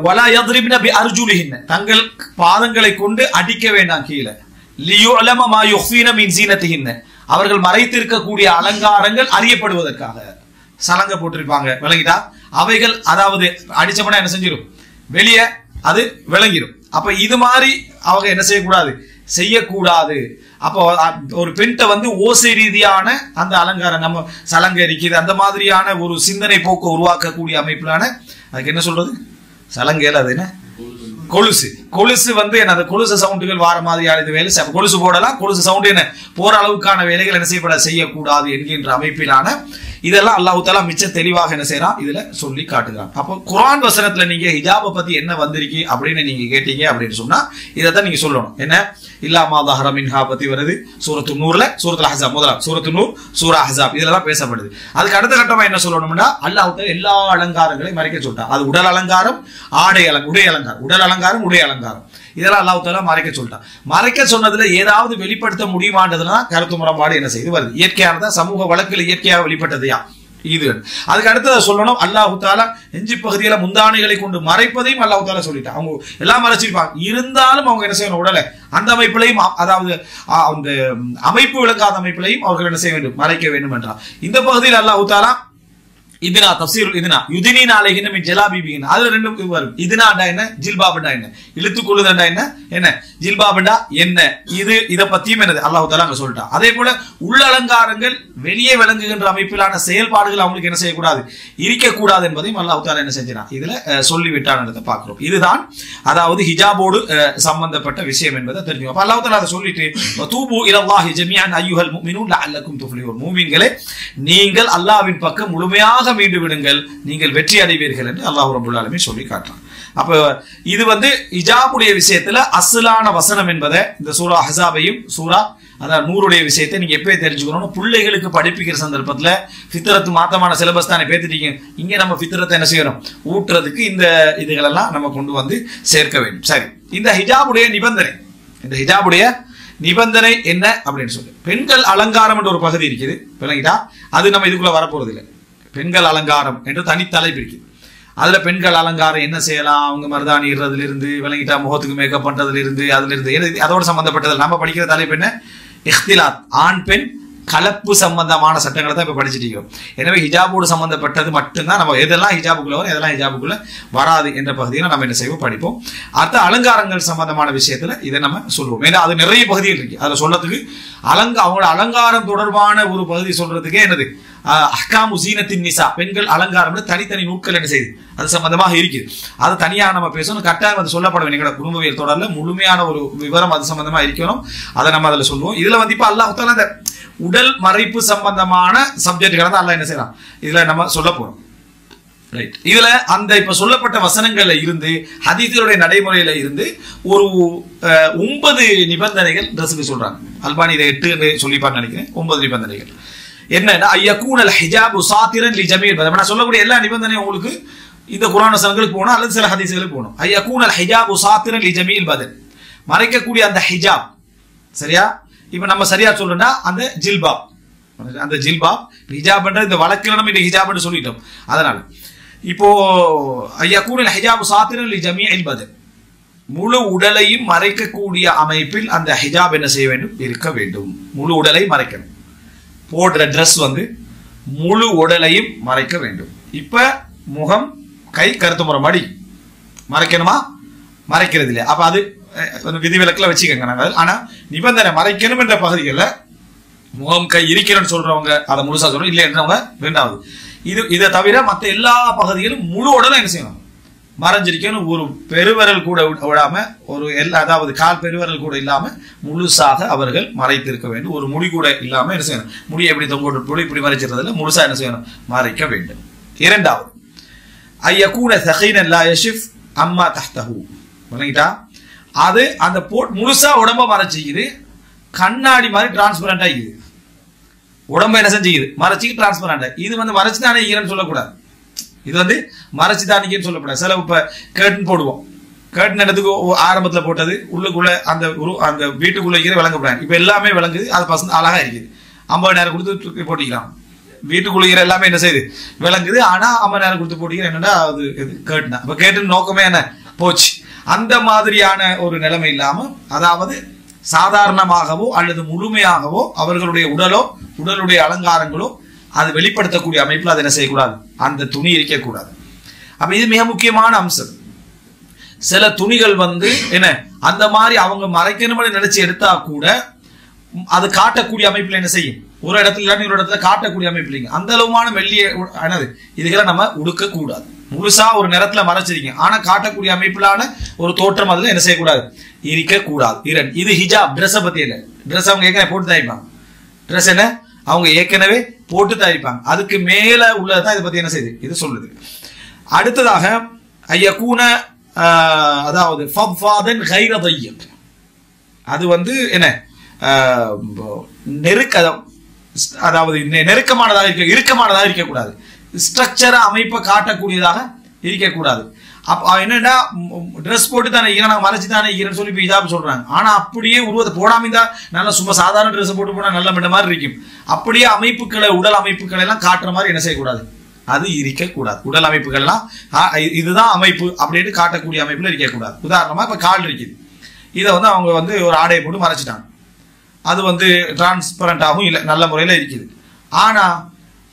வலா யத்ரிப்ன பிஅர்ஜுலிஹின்ன தங்கள் பாதங்களை கொண்டு அடிக்க வேண்டாம் கீழே லியுலம மா யுஃபீன மின் ஸீனத்திஹின்ன அவர்கள் மறைத்திருக்கக்கூடிய அலங்காரங்கள் அறியப்படுவதற்காக சலங்க போட்டிருப்பாங்க விளங்கிட்டா அவைகள் அதாவது அடிச்சபடி என்ன செஞ்சிடும் வெளியே அது விளங்கிடும் அப்ப இது மாதிரி அவங்க என்ன செய்யக்கூடாது அப்போ ஒரு பெண்கிட்ட வந்து ஓசை ரீதியான அந்த அலங்காரம் நம்ம சலங்க இருக்குது அந்த மாதிரியான ஒரு சிந்தனை போக்கு உருவாக்கக்கூடிய அமைப்பிலான அதுக்கு என்ன சொல்றது சலங்கையில அது என்ன கொலுசு வந்து என்ன அந்த கொலுசு சவுண்டுகள் வார மாதிரியான இது வேலை கொலுசு போடலாம் கொலுசு சவுண்டு என்ன போற அளவுக்கான வேலைகள் என்ன செய்யக்கூடாது என்கின்ற அமைப்பிலான இதெல்லாம் அல்லாஹ் தஆலா மிச்ச தெளிவாக என்ன செய்யறான் இதுல சொல்லி காட்டுகிறான் அப்போ குர்ஆன் வசனத்துல நீங்க ஹிஜாபை பத்தி என்ன வந்திருக்கு அப்படின்னு நீங்க கேட்டீங்க அப்படின்னு சொன்னா இதைத்தான் நீங்க சொல்லணும் என்ன இல்லாமா தஹர மின்ஹா பத்தி வருது சூரத்து நூர்ல சூரத்துல் அஹ்ஸாப் முதலாம் சூரத்து நூர் சூரா அஹ்ஸாப் இதெல்லாம் பேசப்படுது அதுக்கு அடுத்த கட்டமா என்ன சொல்லணும்னா அல்லாஹ் தஆலா எல்லா அலங்காரங்களையும் மறைக்க சொல்லிட்டான் அது உடல் அலங்காரம் உடல் அலங்காரம் உடை அலங்காரம் இதெல்லாம் அல்லாஹ் தஆலா மறைக்க சொல்லிட்டான் மறைக்க சொன்னதுல ஏதாவது வெளிப்படுத்த முடியுமான்றதுனா கருத்து முரண்பாடு என்ன செய்து வருது இயற்கையானதா சமூக வழக்கில் இயற்கையாக வெளிப்பட்டதையா இது அதுக்கு அடுத்ததை சொல்லணும் அல்லாஹ் தஆலா நெஞ்சு பகுதியில முந்தானைகளை கொண்டு மறைப்பதையும் அல்லாஹ் தஆலா சொல்லிட்டான் அவங்க எல்லாம் மறைச்சிருப்பாங்க இருந்தாலும் அவங்க என்ன செய்யணும் உடலை அந்த அமைப்பிலையும் அதாவது அந்த அமைப்பு விளக்காத அமைப்பிலையும் அவர்கள் என்ன செய்ய வேண்டும் மறைக்க வேண்டும் என்றார் இந்த பகுதியில் அல்லாஹ் தஆலா இதுனா தஃப்சீருல் இதுனா யுதினீன அலைஹின்ன மின் ஜலாபிபிஹின் அதுல ரெண்டும் வரும் இதுனாண்டா என்ன ஜில்பாப்டா என்ன இழுத்துக் கொள்ளுதண்டா என்ன ஜில்பாப்டா என்ன இத பத்தியும் என்னது அல்லாஹ் தஆலா அங்க சொல்லிட்டான் அதே போல உள்ள அலங்காரங்கள் வெளியே விளங்குகின்ற அமைப்பிலான செயல்பாடுகள் அவங்களுக்கு என்ன செய்யக்கூடாது இருக்கக்கூடாது என்பதையும் அல்லாஹ் தஆலா என்ன செஞ்சான் இதுல சொல்லிவிட்டான்றதை பார்க்கிறோம் இதுதான் அதாவது ஹிஜாபோடு சம்பந்தப்பட்ட விஷயம் என்பதை தெரிஞ்சுக்கணும் அப்ப அல்லாஹ் தஆலா அதை சொல்லிட்டு வதூபு இலல்லாஹி ஜமீஅன் அய்யுஹல் முஃமினூன் லஅல்லக்கும் துஃப்லிஹூன் மூமின்களே நீங்கள் அல்லாஹ்வின் பக்கம் முழுமையாக மீண்டு விடுங்கள் நீங்கள் வெற்றி அடைவீர்கள் என்று அல்லாஹ் ரப்பல் ஆலமீன் சொல்லி காட்டுறான் அப்ப இது வந்து ஹிஜாபுடைய விஷயத்துல அஸ்லான வசனம் என்பதை இந்த சூரா அஹ்ஸாபையும் சூரா அதான் நூறுடைய விஷயத்தை நீங்க எப்பவே தெரிஞ்சுக்கணும் பிள்ளைகளுக்கு படிப்பிக்கிற சந்தர்ப்பத்துல ஃபித்ரத்து மாத்தமான சிலபஸ் தானே பேத்துட்டீங்க இங்க நம்ம ஃபித்ரத்தை என்ன செய்யணும் ஊட்டுறதுக்கு இந்த இதுகளெல்லாம் நம்ம கொண்டு வந்து சேர்க்க வேண்டும் சரி இந்த ஹிஜாபுடைய நிபந்தனை என்ன அப்படின்னு சொல்லி பெண்கள் அலங்காரம் என்ற ஒரு பகுதி இருக்குது விளங்கிட்டா அது நம்ம இதுக்குள்ள வரப்போறது இல்லை பெண்கள் அலங்காரம் என்று தனித்தலைப்பு இருக்குது அதுல பெண்கள் அலங்காரம் என்ன செய்யலாம் அவங்க மருதாணி இடுறதுல இருந்து விளங்கிட்டா முகத்துக்கு மேக்கப் பண்றதுல இருந்து அதுல இருந்து அதோட சம்பந்தப்பட்டது நம்ம படிக்கிற தலைப்பு என்ன இஹ்திலாத் ஆண் பெண் கலப்பு சம்பந்தமான சட்டங்களை தான் இப்ப படிச்சுட்டு இருக்கோம் எனவே ஹிஜாபோடு சம்பந்தப்பட்டது மட்டும்தான் நம்ம எதெல்லாம் ஹிஜாபுக்குள்ள வரும் எதெல்லாம் ஹிஜாபுக்குள்ள வராது என்ற பகுதியில் நம்ம என்ன செய்வோம் படிப்போம் அடுத்த அலங்காரங்கள் சம்பந்தமான விஷயத்துல இதை நம்ம சொல்லுவோம் ஏன்னா அது நிறைய பகுதிகள் இருக்கு அதுல சொல்றதுக்கு அவங்களோட அலங்காரம் தொடர்பான ஒரு பகுதி சொல்றதுக்கே என்னது அஹ்காமு ஸீனத்தின் நிசா பெண்கள் அலங்காரம் தனித்தனி நூட்கள் என்ன செய்யுது அது சம்பந்தமாக இருக்குது அது தனியாக நம்ம பேசணும் கட்டாயம் அது சொல்லப்பட வேண்டும் எங்களோட குடும்பவியல் தொடர்ல முழுமையான ஒரு விவரம் அது சம்பந்தமா இருக்கணும் அதை நம்ம அதுல சொல்லுவோம் இதுல வந்து இப்ப அல்லாஹ் தஆலா அந்த உடல் மறைப்பு சம்பந்தமான சப்ஜெக்ட்களை தான் அல்லாஹ் என்ன செய்யறான் இதுல நம்ம சொல்ல போறோம் ரைட் இதுல அந்த இப்ப சொல்லப்பட்ட வசனங்கள்ல இருந்து ஹதீஸுடைய நடைமுறையில இருந்து ஒரு 9 நிபந்தனைகள் ட்ரெஸ்ஸுக்கு சொல்றாங்க அல்பானி இதை 8 சொல்லிப்பான்னு நினைக்கிறேன் 9 நிபந்தனைகள் என்னன்னா ஐயகூனல் ஹிஜாபு சாத்திரன் லிஜமீல் பதன் நான் சொல்லக்கூடிய எல்லா நிபந்தனையும் உங்களுக்கு இந்த குர்ஆன் வசனங்களுக்கு போகணும் அல்லது சில ஹதீஸ்களுக்கு போகணும் ஐயகூனல் ஹிஜாபு சாத்திரன் லிஜமீல் பதன் மறைக்கக்கூடிய அந்த ஹிஜாப் சரியா இப்ப நம்ம சரியா சொல்றோம்னா அந்த ஜில்பாப் ஹிஜாப்ன்ற இந்த வழக்கில் நம்ம இந்த ஹிஜாப்னு சொல்லிட்டோம் அதனால இப்போ ஐயகூனல் ஹிஜாபு சாத்திரன் லிஜமீல் பதன் முழு உடலையும் மறைக்கக்கூடிய அமைப்பில் அந்த ஹிஜாப் என்ன செய்ய வேண்டும் இருக்க வேண்டும் முழு உடலை மறைக்கணும் போடுற ட்ரெஸ் வந்து முழு உடலையும் மறைக்க வேண்டும் இப்ப முகம் கை கருத்து முறை மடி மறைக்கணுமா மறைக்கிறது இல்லையா அப்ப அது விதிவிலக்குல வச்சுக்கோங்க நாங்கள் ஆனா நிபந்தனை மறைக்கணும் என்ற பகுதிகளில் முகம் கை இருக்கிறேன்னு சொல்றவங்க அதை முழுசா சொல்றோம், இல்லை என்றவங்க ரெண்டாவது. இதை தவிர மற்ற எல்லா பகுதிகளும் முழு உடலும் என்ன செய்யணும், மறைஞ்சிருக்கணும். ஒரு பெருவரல் கூட விடாம, ஒரு அதாவது கால் பெருவரல் கூட இல்லாம முழுசாக அவர்கள் மறைத்திருக்க வேண்டும். ஒரு முடி கூட இல்லாம என்ன செய்யணும், முடியை எப்படி தொங்க இப்படி மறைச்சிருந்ததுல முழுசா என்ன செய்யணும், மறைக்க வேண்டும். இரண்டாவது, ஐயகூன தகீனன் லா யஷிஃப் அம்மா தஹ்தஹு. விளங்கிட்டா? அது அந்த முழுசா உடம்ப மறைச்சிக்குது, கண்ணாடி மாதிரி டிரான்ஸ்பரண்டா இருக்குது. உடம்ப என்ன செஞ்சுக்குது, மறைச்சிக்கு டிரான்ஸ்பரண்டா. இது மறைச்சுதானே ஈரன்னு சொல்லக்கூடாது, இது மறைச்சுதானிக்கன்னு சொல்லக்கூடாது. சில இப்ப கேர்டன் போடுவோம், கேர்டன் இடத்துக்கு ஆரம்பத்துல போட்டது உள்ளுக்குள்ள அந்த வீட்டுக்குள்ள ஈர விளங்கப்படாது. இப்ப எல்லாமே விளங்குது, அது பசங்க அழகா இருக்குது. 50 நேரம் கொடுத்து போட்டிக்கலாம். வீட்டுக்குள்ள ஈர எல்லாமே என்ன செய்யுது, விளங்குது. ஆனா 50 நேரம் கொடுத்து போட்டிக்கிற என்னன்னா அது கேர்டன். இப்ப கேர்டன் நோக்கமே என்ன போச்சு. அந்த மாதிரியான ஒரு நிலைமை இல்லாம, அதாவது சாதாரணமாகவோ அல்லது முழுமையாகவோ அவர்களுடைய உடலுடைய அலங்காரங்களோ அது வெளிப்படுத்தக்கூடிய அமைப்புல அதை என்ன செய்யக்கூடாது, அந்த துணி இருக்கக்கூடாது. அப்ப இது மிக முக்கியமான அம்சம். சில துணிகள் என்ன அந்த மாதிரி அவங்க மறைக்கணும்னு நினைச்சு எடுத்தா கூட அது காட்டக்கூடிய அமைப்புல என்ன செய்யும், ஒரு இடத்துல இல்லாட்டி ஒரு இடத்துல காட்டக்கூடிய அமைப்பு இல்லைங்க. அந்த அளவுமான மெல்லிய இதுகளை நம்ம உடுக்க கூடாது. முழுசா ஒரு நிறத்துல மறைச்சிருக்கீங்க, ஆனா காட்டக்கூடிய அமைப்பிலான ஒரு தோற்றம் அதுல என்ன செய்யக்கூடாது, இருக்க கூடாது. இது ஹிஜாப். ட்ரெஸ்ஸை பத்தி இல்லை, ட்ரெஸ் அவங்க ஏற்கனவே போட்டு தயாரிப்பாங்க. ட்ரெஸ் என்ன அவங்க ஏற்கனவே போட்டு தயாரிப்பாங்க. அதுக்கு மேல உள்ளதான் இதை பத்தி என்ன செய்யுது, இது சொல்லுது. அடுத்ததாக ஐயகூன, அதாவது ஃபஃபாதன் கைர தையக். அது என்ன அதாவது நெருக்கமானதாக இருக்க, இறுக்கமானதாக இருக்கக்கூடாது. ஸ்ட்ரக்சரா அமைப்பை காட்டக்கூடியதாக இருக்கக்கூடாது. அப்ப என்னன்னா ட்ரெஸ் போட்டு தானே ஈரன், மறைச்சு தானே ஈரன் சொல்லி ஹிஜாப் சொல்றாங்க. ஆனா அப்படியே உருவத்தை போடாம இருந்தா நல்லா சும்மா சாதாரண ட்ரெஸ் போட்டு போனா நல்ல மிட்ட மாதிரி இருக்கும். அப்படியே அமைப்புகளை, உடல் அமைப்புகளை எல்லாம் காட்டுற மாதிரி என்ன செய்யக்கூடாது, அது இருக்கக்கூடாது. உடல் அமைப்புகள் எல்லாம் இதுதான் அமைப்பு அப்படின்னு காட்டக்கூடிய அமைப்புல இருக்கக்கூடாது. உதாரணமா இப்ப கால் இருக்குது, இதை அவங்க ஒரு ஆடையை போட்டு மறைச்சிட்டாங்க. அது டிரான்ஸ்பரண்டாகவும் இல்லை, நல்ல முறையில இருக்குது. ஆனா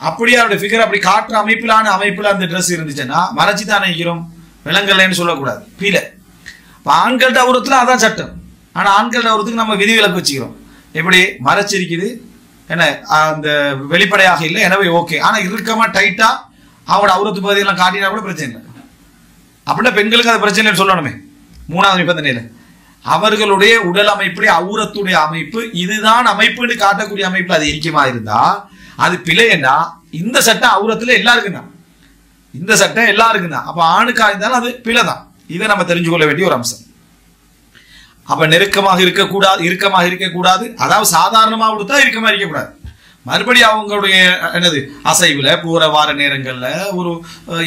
அப்படியே அவருடைய ஃபிகர் அப்படி காட்டுற அமைப்புல அந்த ட்ரெஸ் இருந்துச்சுன்னா மறைச்சு தானே இருக்கிறோம், விலங்கல்லைன்னு சொல்லக்கூடாது. பீல ஆண்கள்ட அவுரத்துல அதான் சட்டம். ஆனா ஆண்கள்ட அவுரத்துக்கு நம்ம விதிவிலக்கு வச்சுக்கிறோம். எப்படி மறைச்சிருக்குது, என்ன அந்த வெளிப்படையாக இல்லை, எனவே ஓகே. ஆனா இறுக்கமா டைட்டா அவங்களோட அவுரத்து பகுதியெல்லாம் காட்டினா கூட பிரச்சனை இல்லை. அப்படின்னா பெண்களுக்கு அது பிரச்சனை சொல்லணுமே. 3வது நிபந்தனையில அவர்களுடைய உடல் அமைப்புடைய அவுரத்துடைய அமைப்பு இதுதான் அமைப்புன்னு காட்டக்கூடிய அமைப்புல அது இறுக்கமா இருந்தா அது பிழைன்னா, இந்த சட்டம் அவுரத்துல எல்லாருக்கும் தான், இந்த சட்டம் எல்லாருக்கும் தான். அப்ப ஆணுக்கா இருந்தாலும் அது பிழைதான். இதை நம்ம தெரிஞ்சு கொள்ள வேண்டிய ஒரு அம்சம். அப்ப நெருக்கமாக இருக்கக்கூடாது. அதாவது சாதாரணமா கொடுத்தா இறுக்கமா இருக்கக்கூடாது. மறுபடியும் அவங்களுடைய அசைவுல போற வார நேரங்கள்ல ஒரு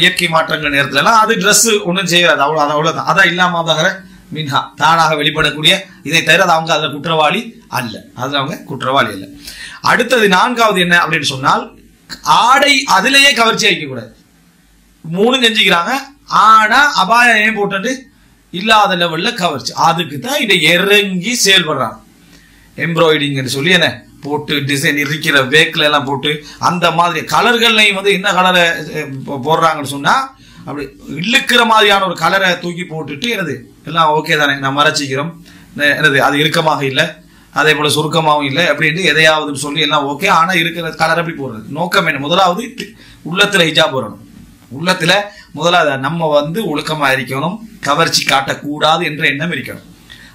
இயற்கை மாற்றங்கள் நேரத்துல எல்லாம் அது ட்ரெஸ் ஒன்றும் செய்யாது. அவ்வளவுதான். அதான் இல்லாம மின்ஹா தானாக வெளிப்படக்கூடிய, இதை தவிர அவங்க அதுல குற்றவாளி அல்ல, அதுல அவங்க குற்றவாளி அல்ல. அடுத்தது 4வது என்ன அப்படின்னு சொன்னால், ஆடை அதிலேயே கவர்ச்சி அளிக்கக்கூடாது. 3 செஞ்சுக்கிறாங்க. ஆனா அபாயம் ஏன் போட்டு இல்லாத லெவல்ல கவர்ச்சி, அதுக்கு தான் இதை இறங்கி செயல்படுறாங்க. எம்ப்ராய்டிங் சொல்லி என்ன போட்டு டிசைன் இருக்கிற வேக்ல எல்லாம் போட்டு அந்த மாதிரி கலர்கள்லையும் என்ன கலரை போடுறாங்கன்னு சொன்னா அப்படி இழுக்கிற மாதிரியான ஒரு கலரை தூக்கி போட்டுட்டு எல்லாம் ஓகே தானே, நான் மறைச்சிக்கிறோம், அது இறுக்கமாக இல்லை, அதே போல சுருக்கமாகவும் இல்லை அப்படின்னு எதையாவதுன்னு சொல்லி எல்லாம் ஓகே. ஆனா இருக்கிற கலர் அப்படி போடுறது நோக்கம் என்ன, முதலாவது உள்ளத்துல ஹிஜாப் போடணும். உள்ளத்துல முதலாவது நம்ம ஒழுக்கமா இருக்கணும், கவர்ச்சி காட்டக்கூடாது என்ற எண்ணம் இருக்கணும்.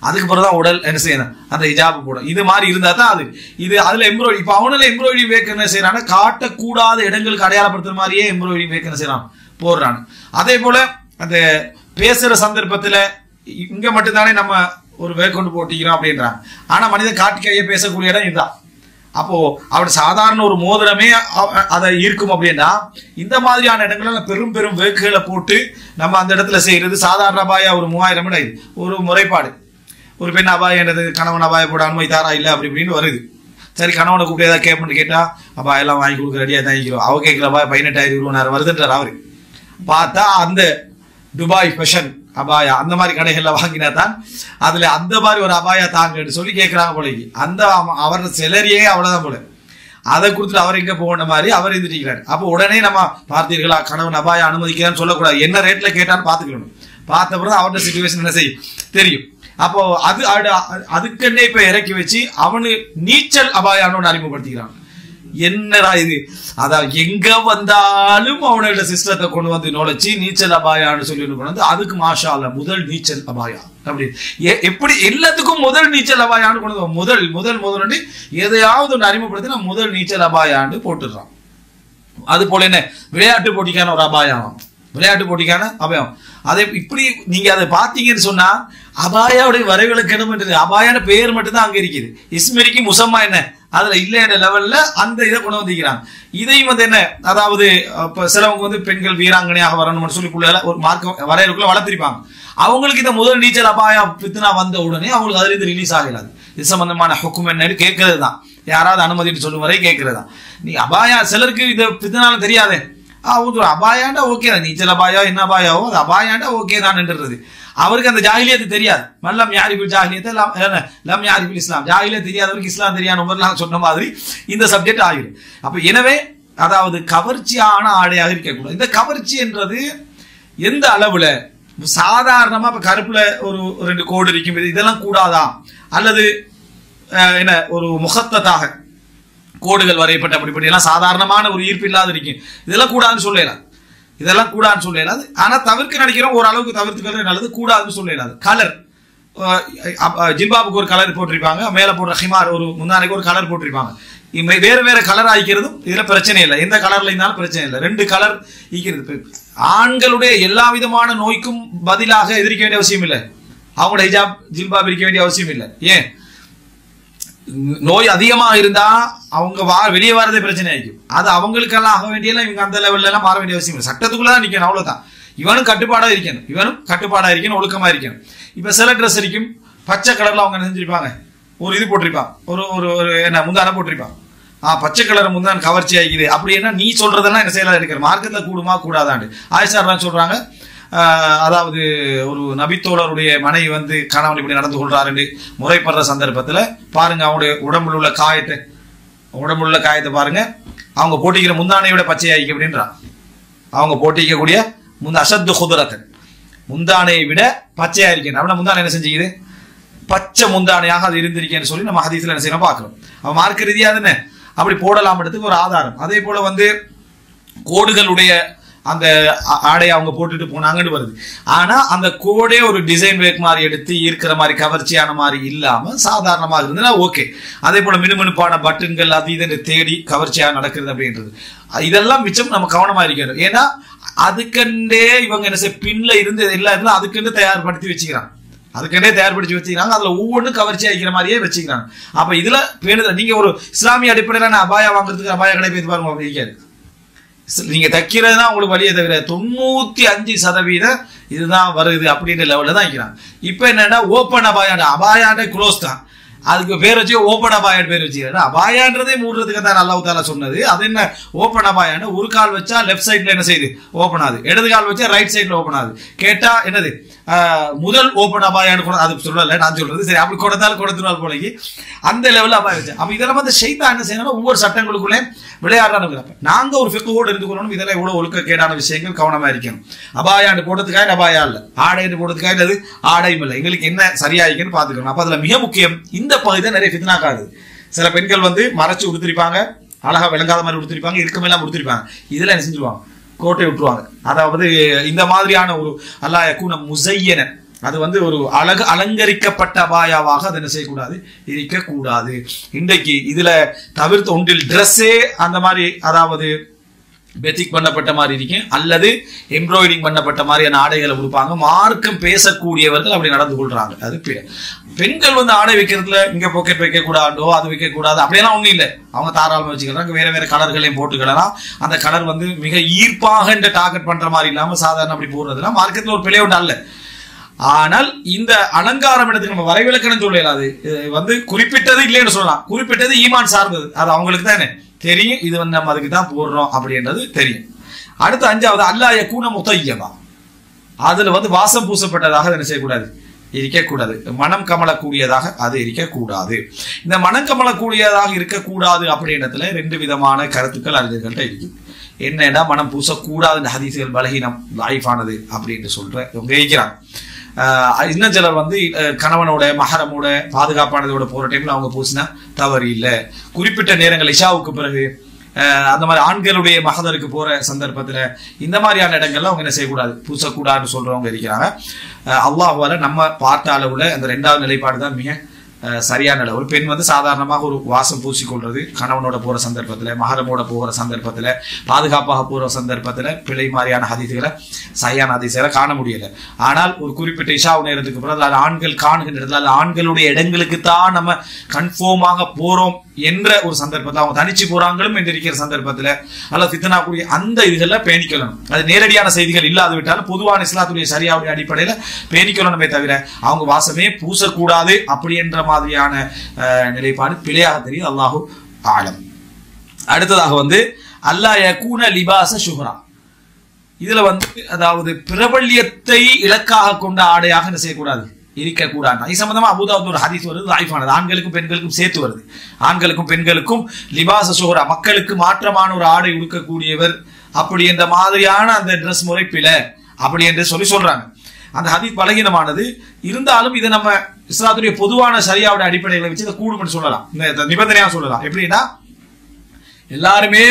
அதுக்கு பிறகுதான் உடல் என்ன செய்யணும், அந்த ஹிஜாப் போடும். இது மாதிரி இருந்தா தான் இது அதுல எம்ப்ராய்டரி. இப்ப அவனால எம்ப்ராய்டரி வேக் என்ன செய்யறாங்க, காட்டக்கூடாத இடங்களுக்கு அடையாளப்படுத்துற மாதிரியே எம்ப்ராய்டரி வேக் என்ன செய்யறான், போடுறான். அதே போல அந்த பேசுற சந்தர்ப்பத்துல இங்க மட்டும்தானே நம்ம ஒரு வேக் கொண்டு போட்டிக்கிறோம் அப்படின்றாங்க. ஆனா மனிதன் காட்டிக்கையே பேசக்கூடிய இடம் இதுதான். அப்போ அவர் சாதாரண ஒரு மோதிரமே அதை இருக்கும் அப்படின்னா இந்த மாதிரியான இடங்கள்ல பெரும் பெரும் வேக்குகளை போட்டு நம்ம அந்த இடத்துல செய்யறது சாதாரண அபாயா ஒரு 3000 ஒரு முறைப்பாடு. ஒரு பெண் அபாயம் என்னது, கணவன் அபாய போட அனுமதி தாரா இல்லை அப்படி இப்படின்னு வருது. சரி கணவனை கூப்பிட்டு ஏதாவது கேட்பு கேட்டா அப்பா எல்லாம் வாங்கி கொடுக்க ரெடியா தான் இருக்கிறோம். அவ கேட்கிறப்பா 18,000 20,000 வருதுன்றார். அவரு பார்த்தா அந்த துபாய் ஃபேஷன் அபாயா அந்த மாதிரி கடைகள்ல வாங்கினா தான் அதுல அந்த மாதிரி ஒரு அபாயா தாங்கன்னு சொல்லி கேட்கிறாங்க போலக்கு. அந்த அவரோட செலரியே அவ்வளவுதான் போல. அதை கொடுத்துட்டு அவர் எங்க போன மாதிரி அவர் இருந்துட்டு. அப்போ உடனே நம்ம பார்த்தீர்களா கணவன் அபாயா அனுமதிக்கிறான்னு சொல்லக்கூடாது. என்ன ரேட்ல கேட்டான்னு பாத்துக்கணும். பார்த்த பிறகு அவரோட சிச்சுவேஷன் என்ன செய்யும் தெரியும். அப்போ அதுக்கென்னே இப்ப இறக்கி வச்சு அவனு நீச்சல் அபாயான்னு அறிமுகப்படுத்திக்கிறான். என்னடா இது, அதான் எங்க வந்தாலும் அவனோட சிஸ்டத்தை கொண்டு வந்து நுழைச்சி நீச்சல் அபாயான்னு சொல்லி கொண்டு வந்து அதுக்கு மாஷா அல்லாஹ் முதல் நீச்சல் அபாயா அப்படி எப்படி எல்லாத்துக்கும் முதல் நீச்சல் அபாயான்னு கொண்டு வந்து முதல் எதையாவது ஒன்று அறிமுகப்படுத்தி நான் முதல் நீச்சல் அபாயான்னு போட்டுடுறான். அது போல என்ன விளையாட்டு போட்டிக்கான ஒரு அபாயம், விளையாட்டு போட்டிக்கான அபாயம். அதை இப்படி நீங்க அதை பார்த்தீங்கன்னு சொன்னா அபாயாவுடைய வரைவிலக்கணம் அபாயான பேர் மட்டும்தான் அங்க இருக்குது. இஸ்மெரிக்கு முசம்மா என்ன அதுல இல்லைன்ற லெவல்ல அந்த இதை கொண்டு வந்திருக்கிறாங்க. இதையும் வந்து என்ன, அதாவது சிலவங்க வந்து பெண்கள் வீராங்கனையாக வரணும்னு சொல்லி ஒரு மார்க்க வரையறுக்குள்ள வளர்த்திருப்பாங்க. அவங்களுக்கு இந்த முதல் நீச்சல் அபாயம் பித்னா வந்த உடனே அவங்களுக்கு அதுல இருந்து ரிலீஸ் ஆகலாது. இது சம்பந்தமான ஹுக்கும் என்னன்னு கேட்கறது தான், யாராவது அனுமதின்னு சொல்லும் வரை கேட்கறது தான். நீ அபாயா சிலருக்கு இது பித்னாலும் தெரியாதே, அவங்க அபாயாண்டா ஓகே தான், நீச்சல் அபாயா என்ன அபாயாவோ அது அபாயாண்டா ஓகே தான்ன்றது. அவருக்கு அந்த ஜாஹிலியத்து தெரியாது. மல்லம் யாரிபில் ஜாஹிலியத்தை லம் யாரிபில் இஸ்லாம், ஜாஹிலியத் தெரியாதவருக்கு இஸ்லாம் தெரியாத சொன்ன மாதிரி இந்த சப்ஜெக்ட் ஆகிடும். அப்ப எனவே அதாவது கவர்ச்சியான ஆடையாக இருக்கக்கூடாது. இந்த கவர்ச்சி என்றது எந்த அளவுல, சாதாரணமா இப்ப கருப்புல ஒரு 2 கோடு இருக்கும், இதெல்லாம் கூடாதா, அல்லது என்ன ஒரு முகத்ததாக கோடுகள் வரையப்பட்ட அப்படி எல்லாம் சாதாரணமான ஒரு ஈர்ப்பு இல்லாத இருக்கும், இதெல்லாம் கூடாதுன்னு சொல்லலாம். இதெல்லாம் கூடாதுன்னு சொல்லலாது. ஆனா தவிர்க்க நினைக்கிறோம், ஓரளவுக்கு தவிர்த்துக்கிறது நல்லது. கூடாதுன்னு சொல்லலாது. கலர், ஜில்பாபுக்கு ஒரு கலர் போட்டிருப்பாங்க, மேல போடுற ஹிமார் ஒரு முந்தானைக்கு ஒரு கலர் போட்டிருப்பாங்க. வேற கலர் ஆகிக்கிறதும் இதுல பிரச்சனை இல்லை, எந்த கலர்ல இருந்தாலும் பிரச்சனை இல்லை. 2 கலர் ஈக்கிறது ஆண்களுடைய எல்லா விதமான நோய்க்கும் பதிலாக எதிர்க்க வேண்டிய அவசியம் இல்லை. அவங்களோட ஹிஜாப் ஜில்பாப் இருக்க வேண்டிய அவசியம் இல்லை. ஏன், நோய் அதிகமாக இருந்தா அவங்க வெளியே வரதே பிரச்சனை ஆகிக்கும். அது அவங்களுக்கெல்லாம் ஆக வேண்டியெல்லாம் இவங்க அந்த லெவல்ல எல்லாம் மாற வேண்டிய அவசியம் இல்லை. சட்டத்துக்குள்ளதான் நிக்கணும், அவ்வளவுதான். இவனும் கட்டுப்பாடா இருக்கணும், ஒழுக்கமா இருக்கணும். இப்ப சில ட்ரெஸ் இருக்கும் பச்சை கலர்ல அவங்க செஞ்சிருப்பாங்க, ஒரு இது போட்டிருப்பாங்க, ஒரு என்ன முந்தான போட்டிருப்பாங்க. பச்சை கலர் முந்தான் கவர்ச்சி ஆகிக்குது அப்படி என்ன நீ சொல்றதெல்லாம் என்ன செய்யலாம் இருக்கிற மார்க்கெட்ல கூடுமா கூடாதாண்டு ஆயிஷா சொல்றாங்க. அதாவது ஒரு நபித்தோழருடைய மனைவி வந்து கணவன் இப்படி நடந்து கொள்றாரு முறைப்படுற சந்தர்ப்பத்துல பாருங்க, அவங்களுடைய உடம்புல உள்ள காயத்தை பாருங்க, அவங்க போட்டிக்கிற முந்தானையை விட பச்சையாயிக்கு அப்படின்றான். அவங்க போட்டிக்கக்கூடிய அசத்து குதிரத்தன் முந்தானையை விட பச்சையா இருக்கேன் அப்படின்னா முந்தானை என்ன செஞ்சுக்குது, பச்சை முந்தானையாக அது இருந்திருக்கேன்னு சொல்லி நம்ம ஹதீஸ்ல என்ன செய்யணும் பார்க்கிறோம். அவன் மார்க்க ரீதியா தானே அப்படி போடலாம்ன்றதுக்கு ஒரு ஆதாரம். அதே போல வந்து கோடுகளுடைய அந்த ஆடையை அவங்க போட்டுட்டு போனாங்கன்னு வருது. ஆனா அந்த கோடே ஒரு டிசைன் வேக் மாதிரி எடுத்து ஈர்க்கிற மாதிரி கவர்ச்சியான மாதிரி இல்லாம சாதாரணமாக இருந்ததுன்னா ஓகே. அதே போல மினுமினுப்பான பட்டன்கள் அது இதுன்னு தேடி கவர்ச்சியாக நடக்கிறது அப்படின்றது இதெல்லாம் மிச்சம் நம்ம கவனமா இருக்கிறோம். ஏன்னா அதுக்கண்டே இவங்க என்ன செய்ய பின்ல இருந்து எல்லா இருந்தாலும் அதுக்கண்டு தயார்படுத்தி வச்சுக்கிறாங்க, அதுல ஒவ்வொன்றும் கவர்ச்சி ஆகிக்கிற மாதிரியே வச்சுக்கிறாங்க. அப்ப இதுல பேணுதல், நீங்க ஒரு இஸ்லாமிய அடிப்படையில அபாயா வாங்குறதுக்கு அபாய கடை போய் பாருங்க, இருக்காது. நீங்க தைக்கிறது தான் உங்களுக்கு வழியை தவிர 95% இதுதான் வருது அப்படின்ற லெவல்ல தான் வைக்கிறாங்க. இப்ப என்னன்னா ஓப்பன் அபாயாண்ட க்ளோஸ் தான், அதுக்கு பேர் வச்சு ஓப்பன் அபாயான் பேர் வச்சுக்கிறாங்க. அபாயான்றதே மூடுறதுக்கு தான் அல்லாஹ் தஆலா சொன்னது. அது என்ன ஓப்பன் அபாயான்னு, ஒரு கால் வச்சா லெஃப்ட் சைட்ல என்ன செய்யுது ஓப்பன் ஆகுது, இடது கால் வச்சா ரைட் சைட்ல ஓப்பன் ஆகுது. கேட்டா என்னது முதல் ஓப்பன் அபாயான்னு அது சொல்லல, நான் சொல்றது சரி, அப்படி கொடுத்தாலும் போலக்கு அந்த லெவலில் அபாயம் வச்சு. அப்ப இதெல்லாம் வந்து ஷைத்தான் என்ன செய்யணும், ஒவ்வொரு சட்டங்களுக்குள்ளே விளையாடுறாங்க. நாங்க ஒரு ஃபிக்ஹோடு இருந்துக்கணும், இதெல்லாம் இவ்வளவு ஒழுக்கக்கேடான விஷயங்கள் கவனமா இருக்கணும். அபாயாண்டு போடுறதுக்காக அபாயா இல்ல, ஆடைன்னு போடுறதுக்காக அது ஆடையும் இல்லை, எங்களுக்கு என்ன சரியா இருக்குன்னு பாத்துக்கணும். அப்ப அதுல மிக முக்கியம் இந்த பகுதி தான் நிறைய ஃபித்னாக்காது. சில பெண்கள் வந்து மறைச்சு உடுத்திருப்பாங்க, அழகா விளங்காத மாதிரி உடுத்திருப்பாங்க, இருக்கமெல்லாம் உடுத்திருப்பாங்க, இதுல என்ன செஞ்சுருவாங்க கோட்டை விட்டுருவாங்க. அதாவது இந்த மாதிரியான ஒரு அல்லாஹ் யகூன முஸய்யன, அது வந்து ஒரு அலங்கரிக்கப்பட்ட அபாயாவாக அதை என்ன செய்யக்கூடாது, இருக்கக்கூடாது. இன்றைக்கு இதுல தவிர்த்து ஒன்றில் ட்ரெஸ்ஸே அந்த மாதிரி, அதாவது பெத்திக் பண்ணப்பட்ட மாதிரி இருக்கும், அல்லது எம்ப்ராய்டிங் பண்ணப்பட்ட மாதிரியான ஆடைகளை கொடுப்பாங்க. மார்க்கம் பேசக்கூடியவர்கள் அப்படி நடந்து கொள்றாங்க. அது பெண்கள் வந்து ஆடை வைக்கிறதுல இங்க பாக்கெட் வைக்க கூடாதோ அது வைக்க கூடாது அப்படியெல்லாம் ஒண்ணும் இல்லை, அவங்க தாராளமா வச்சுக்கிறாங்க. வேற கலர்களையும் போட்டுக்கலாம். அந்த கலர் வந்து மிக ஈர்ப்பாக டார்கெட் பண்ற மாதிரி இல்லாம சாதாரண அப்படி போடுறதுலாம் மார்க்கெட்ல ஒரு பிழை ஒன்று அல்ல. ஆனால் இந்த அலங்காரம் இடத்துக்கு நம்ம வரைவிலக்கணம் சொல்லலாம். அது வந்து குறிப்பிட்டது இல்லைன்னு சொல்லலாம், குறிப்பிட்டது ஈமான் சார்ந்தது, அது அவங்களுக்கு தானே தெரியும், இது வந்து நம்ம அதுக்கு தான் போடுறோம் அப்படின்றது தெரியும். அடுத்து 5வது அல்லாஹ் யகூன முத்தய்யபா, அதுல வந்து வாசம் பூசப்பட்டதாக என்ன செய்யக்கூடாது, இருக்கக்கூடாது. மனம் கமலக்கூடியதாக அது இருக்கக்கூடாது. இந்த மனம் கமலக்கூடியதாக இருக்கக்கூடாது அப்படின்றதுல 2 விதமான கருத்துக்கள் அறிஞர்கள்ட்ட இருக்கு. என்னன்னா மனம் பூசக்கூடாது ஹதீஸ்கள் பலகீனம் லைஃபானது அப்படின்னு சொல்ற இவங்க இருக்கிறாங்க. இன்னும் சிலர் வந்து கணவனோட மஹரமோட பாதுகாப்பானதோட போற டைம்ல அவங்க பூசினா தவறு இல்லை. குறிப்பிட்ட நேரங்கள் இஷாவுக்கு பிறகு அந்த மாதிரி ஆண்களுடைய மகதருக்கு போற சந்தர்ப்பத்துல இந்த மாதிரியான இடங்கள்ல அவங்க என்ன செய்யக்கூடாது, பூசக்கூடாதுன்னு சொல்றவங்க இருக்கிறாங்க. அல்லாஹ்வால நம்ம பார்த்த அளவுல அந்த 2வது நிலைப்பாடு தான் மிக சரியான ஒரு பெண் வந்து சாதாரணமாக ஒரு வாசம் பூசிக்கொள்றது கணவனோட போற சந்தர்ப்பத்துல, மஹரமோட போகிற சந்தர்ப்பத்துல, பாதுகாப்பாக போற சந்தர்ப்பத்துல பிழை மாதிரியான ஹதீஸ்களை சரியான ஹதீஸ்களை காண முடியல. ஆனால் ஒரு குறிப்பிட்ட இஷாவு நேரத்துக்கு பிறகு அது ஆண்கள் காணுகின்ற இடத்துல அது ஆண்களுடைய இடங்களுக்கு தான் நம்ம கன்ஃபார்மாக போறோம் என்ற ஒரு சந்தர்ப்பத்தில் அவங்க தனிச்சு போறாங்களும் என்று இருக்கிற சந்தர்ப்பத்துல அல்ல ஃபித்னா கூடிய அந்த இதுகளில் பேணிக்கொள்ளணும். அது நேரடியான செய்திகள் இல்லாது விட்டாலும் பொதுவான இஸ்லாத்துடைய சரியாவுடைய அடிப்படையில பேணிக்கொள்ளணுமே தவிர அவங்க வாசமே பூசக்கூடாது அப்படி என்ற மாதிரியான நிலைப்பாடு பிழையாக தெரியும். அல்லாஹு ஆலம். அடுத்ததாக வந்து அல்லா யகூன லிபாஸ ஷுஹ்ரா. இதுல வந்து அதாவது பிரபல்யத்தை இலக்காக கொண்ட ஆடையாக என்ன செய்யக்கூடாது, இருக்கக்கூடாது. இது சம்பந்தமா அபூதாவுத் ஒரு ஹதீஸ் வருது, லைஃபானது, ஆண்களுக்கும் பெண்களுக்கும் சேர்த்து வருது. ஆண்களுக்கும் பெண்களுக்கும் லிபாஸ ஷுஹ்ரா, மக்களுக்கு மாற்றமான ஒரு ஆடை உடுக்கக்கூடியவர் அப்படி என்ற மாதிரியான அந்த ட்ரெஸ் முறை பிழை அப்படி என்று சொல்றாங்க. அந்த ஹதீஸ் பலகீனமானது இருந்தாலும் இதை நம்ம இஸ்லாத்துடைய பொதுவான சரியாவுடைய அடிப்படைகளை வச்சு இதை கூடும்னு சொல்லலாம், இந்த நிபந்தனையா சொல்லலாம். எப்படின்னா எல்லாருமே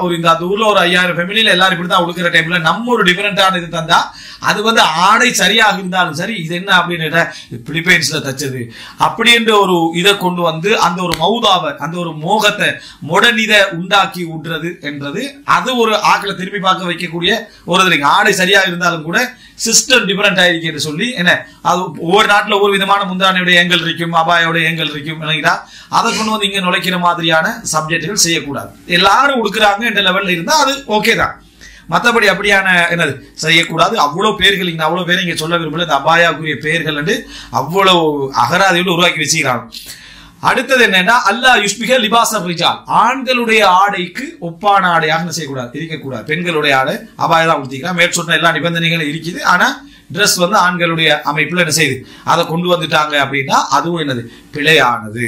ஒரு இந்த ஊர்ல ஒரு 5000 ஃபேமிலியில எல்லாரும் இப்படிதான் உடுக்கிற டைம்ல நம்ம ஒரு டிஃபரெண்டான இது தந்தா அது வந்து ஆடை சரியாக இருந்தாலும் சரி இது என்ன அப்படின்னு பிலிப்பைன்ஸ்ல தச்சது அப்படி என்ற ஒரு இதை கொண்டு வந்து அந்த ஒரு மௌதாவை அந்த ஒரு மோகத்தை மொடனிதை உண்டாக்கி விடுறது என்றது அது ஒரு ஆக்களை திரும்பி பார்க்க வைக்கக்கூடிய ஒரு ஆடை சரியாக இருந்தாலும் கூட சிஸ்டம் டிஃபரெண்ட் ஆயிருக்கு என்று சொல்லி என்ன அது ஒவ்வொரு நாட்டில் ஒவ்வொரு விதமான முந்தானையுடைய ஏங்கல் இருக்கும், அபாயோட ஏங்கல் இருக்கும், இல்லைங்களா? அதை கொண்டு வந்து இங்க நுழைக்கிற மாதிரியான சப்ஜெக்டுகள் செய்யக்கூடாது. எல்லாரும் உடுக்குறாங்க என்ற லெவல்ல இருந்தா அது ஓகே தான். மற்றபடி அப்படியான என்னது செய்யக்கூடாது. அவ்வளவு பேர்கள் இங்க அவ்வளவு பேர் இங்க சொல்ல விரும்பல. இந்த அபாயாக்குரிய பெயர்கள் என்று அவ்வளவு அகராதியோடு உருவாக்கி வச்சுக்கிறாங்க. அடுத்தது என்னன்னா அல்லாஹ் யுஷ்பிக லிபாஸர் ரிஜால், ஆண்களுடைய ஆடைக்கு ஒப்பான ஆடையாக செய்யக்கூடாது, இருக்கக்கூடாது. பெண்களுடைய ஆடை அபாயம் தான் உடுத்திக்கலாம். மேற் சொன்ன எல்லா நிபந்தனைகளும் இருக்குது. ஆனா ட்ரெஸ் வந்து ஆண்களுடைய அமைப்புல என்ன செய்யுது அதை கொண்டு வந்துட்டாங்க அப்படின்னா அதுவும் என்னது பிழையானது.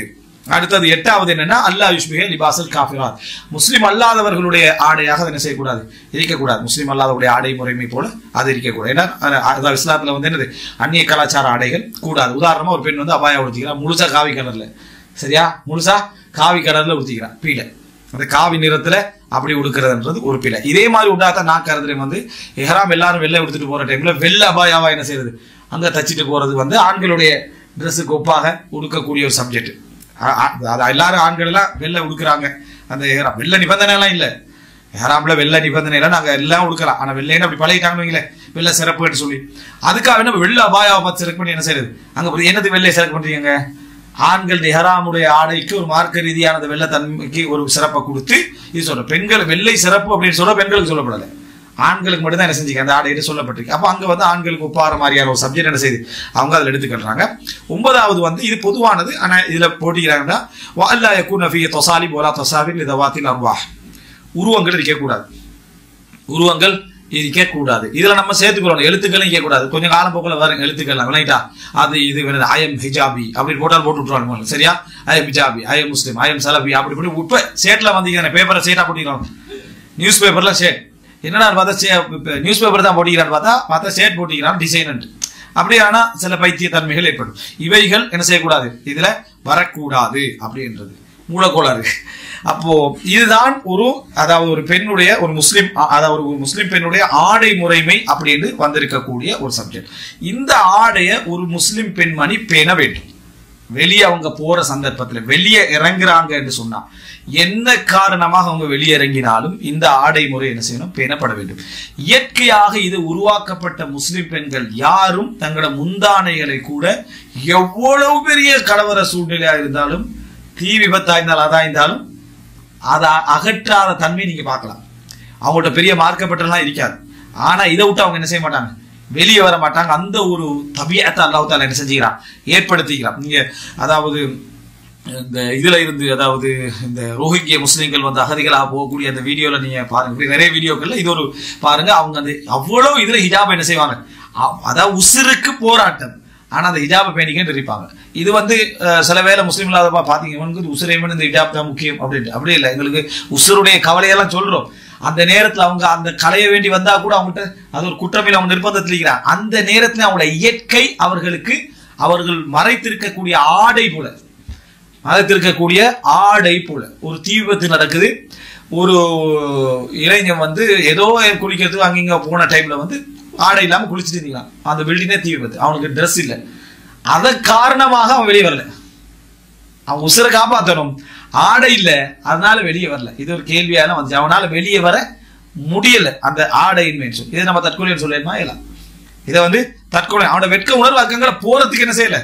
அடுத்தது 8வது என்னன்னா அல்லாஹ் யுஷ்பிக லிபாஸல் காஃபிராத், முஸ்லிம் அல்லாதவர்களுடைய ஆடையாக என்ன செய்யக்கூடாது, இருக்கக்கூடாது. முஸ்லிம் அல்லாதவருடைய ஆடை முறைமை போல அது இருக்கக்கூடாது. ஏன்னா இஸ்லாத்துல வந்து என்னது அந்நிய கலாச்சார ஆடைகள் கூடாது. உதாரணமா ஒரு பெண் வந்து அபாயா உடுத்திக்கிறா முழுசா காவி கலர்ல, சரியா, முழுசா காவி கலர்ல உடுத்திக்கிறான், பீல அந்த காவி நிறத்துல அப்படி உடுக்கிறதுன்றது ஒரு பிழை. இதே மாதிரி உண்டாதான் நான் கருதுறேன் வந்து எஹ்ராம் எல்லாரும் வெள்ளை உடுத்துட்டு போற டைம்ல வெள்ள அபாயாவா என்ன செய்யறது அங்க தச்சிட்டு போறது வந்து ஆண்களுடைய ட்ரெஸ்ஸுக்கு ஒப்பாக உடுக்கக்கூடிய ஒரு சப்ஜெக்ட். எல்லாரும் ஆண்கள் எல்லாம் வெள்ளை உடுக்குறாங்க. அந்த எஹ்ராம் வெள்ள நிபந்தனை எல்லாம் இல்ல, எஹ்ராம்ல வெள்ள நிபந்தனை எல்லாம் நாங்க எல்லாம் உடுக்கலாம். ஆனா வெள்ளைன்னு அப்படி பழகிட்டாங்க வெள்ள சிறப்புன்னு சொல்லி அதுக்காக என்ன வெள்ள அபாயாவை பார்த்து செலக்ட் பண்ணி என்ன செய்யறது அங்க என்னது வெள்ளையை செலக்ட் பண்றீங்க? ஆண்கள் எஹ்ராமுடைய ஆடைக்கு ஒரு மார்க்க ரீதியான வெள்ளத்தன்மைக்கு ஒரு சிறப்பை கொடுத்து இது சொல்ற பெண்கள் வெள்ளை சிறப்பு அப்படின்னு சொல்ற பெண்களுக்கு சொல்லப்படலை, ஆண்களுக்கு மட்டும் தான் என்ன செஞ்சீங்க அந்த ஆடையில சொல்லப்பட்டிருக்கு. அப்ப அங்க வந்து ஆண்களுக்கு ஒப்பாற மாதிரியான ஒரு சப்ஜெக்ட் என்ன செய்யுது அவங்க அதில் எடுத்துக்கிறாங்க. 9வது வந்து இது பொதுவானது. ஆனா இதுல போட்டிக்கிறாங்கன்னா வஅல்லா யகூன ஃபீ தஸாலிப் வலா தஸாபிர் லிதவாத்தில் அர்வாஹ், உருவங்கள் இருக்கக்கூடாது, உருவங்கள் இருக்கக்கூடாது. இதுல நம்ம சேர்த்துக்கிறோம் எழுத்துக்களும் இருக்கக்கூடாது. கொஞ்சம் காலம் போக்குல வரும் எழுத்துக்கள்லாம் விளையாட்டா அது இது வேணும் ஐஎம் ஹிஜாபி அப்படின்னு போட்டால் போட்டு விட்டுருவாங்க, சரியா? ஐஎம் ஹிஜாபி, ஐஎம் முஸ்லீம், ஐஎம் சலபி அப்படி இப்படி இப்ப சேட்ல வந்தீங்க பேப்பரை சேட்டா போட்டிக்கிறாங்க. நியூஸ் பேப்பர்ல சேட் என்னடா பார்த்தா நியூஸ் பேப்பர் தான் போட்டிக்கிறான்னு பார்த்தா சேட் போட்டிக்கிறான் டிசைன் அப்படி. ஆனா சில பைத்தியத்தன்மைகள் ஏற்படும். இவைகள் என்ன செய்யக்கூடாது இதுல வரக்கூடாது அப்படின்றது மூலக்கோளாறு. அப்போ இதுதான் ஒரு அதாவது ஒரு பெண்ணுடைய ஒரு முஸ்லிம் அதாவது ஒரு முஸ்லிம் பெண்ணுடைய ஆடை முறைமை அப்படின்னு வந்திருக்கக்கூடிய ஒரு சப்ஜெக்ட். இந்த ஆடைய ஒரு முஸ்லிம் பெண்மணி பேண வேண்டும். வெளியே அவங்க போற சந்தர்ப்பத்துல வெளியே இறங்குறாங்க என்று சொன்னா என்ன காரணமாக அவங்க வெளியிறங்கினாலும் இந்த ஆடை முறை என்ன செய்யணும் பேணப்பட வேண்டும். இயற்கையாக இது உருவாக்கப்பட்ட முஸ்லிம் பெண்கள் யாரும் தங்களோட முந்தானைகளை கூட எவ்வளவு பெரிய கலவர சூழ்நிலையா இருந்தாலும் தீ விபத்தா இருந்தாலும் அதா இருந்தாலும் அதை அகற்றாத தன்மை நீங்க பார்க்கலாம். அவங்கள்ட்ட பெரிய மார்க்கப்பட்டெல்லாம் இருக்காது. ஆனா இதை விட்டு அவங்க என்ன செய்ய மாட்டாங்க, வெளியே வர மாட்டாங்க. அந்த ஒரு தபியத்தை அல்லாஹ் தஆலா என்ன செஞ்சுக்கிறான் ஏற்படுத்திக்கிறான். நீங்க அதாவது இந்த இதுல இருந்து அதாவது இந்த ரோஹிங்கிய முஸ்லிம்கள் வந்து அகதிகளாக போகக்கூடிய அந்த வீடியோல நீங்க பாருங்க, நிறைய வீடியோக்கள்ல இது ஒரு பாருங்க. அவங்க அந்த அவ்வளவு இதுல ஹிஜாப் என்ன செய்வாங்க, அதாவது உசுருக்கு போராட்டம், ஆனா அந்த ஹிஜாபை பேணிக்கன்னு இருப்பாங்க. இது வந்து சில வேளை முஸ்லீம் இல்லாதப்பா பாத்தீங்க உசுரை இந்த ஹிஜாப் தான் முக்கியம் அப்படின்ட்டு. அப்படி இல்லை, எங்களுக்கு உசுருடைய கவலையெல்லாம் சொல்றோம். அந்த நேரத்தில் அவங்க அந்த களைய வேண்டி வந்தா கூட அவங்ககிட்ட அது ஒரு குற்றமில்லை, அவங்க நிர்பந்தத்தில் இருக்கிறாங்க. அந்த நேரத்தில் அவங்களோட இயற்கை அவர்களுக்கு அவர்கள் மறைத்திருக்கக்கூடிய ஆடை போல, மறைத்திருக்கக்கூடிய ஆடை போல. ஒரு தீ விபத்து நடக்குது, ஒரு இளைஞன் வந்து ஏதோ குளிக்கிறதுக்கு அங்கிங்க போன டைம்ல வந்து ஆடை இல்லாம குளிச்சுட்டு இருந்தான், அந்த பில்டிங்கே தீ விபத்து, அவனுக்கு ட்ரெஸ் இல்லை, அதன் காரணமாக அவன் வெளியே வரல. அவன் உசுரை காப்பாற்றணும், ஆடை இல்லை, அதனால வெளியே வரல. இது ஒரு கேள்வியான வந்து அவனால வெளியே வர முடியல அந்த ஆடையின்மை. இதை நம்ம தற்கொலை சொல்லணுமா? இல்லை, இதை வந்து தற்கொலை அவனோட வெட்க உணர்வு அக்கங்களை போறதுக்கு என்ன செய்யல,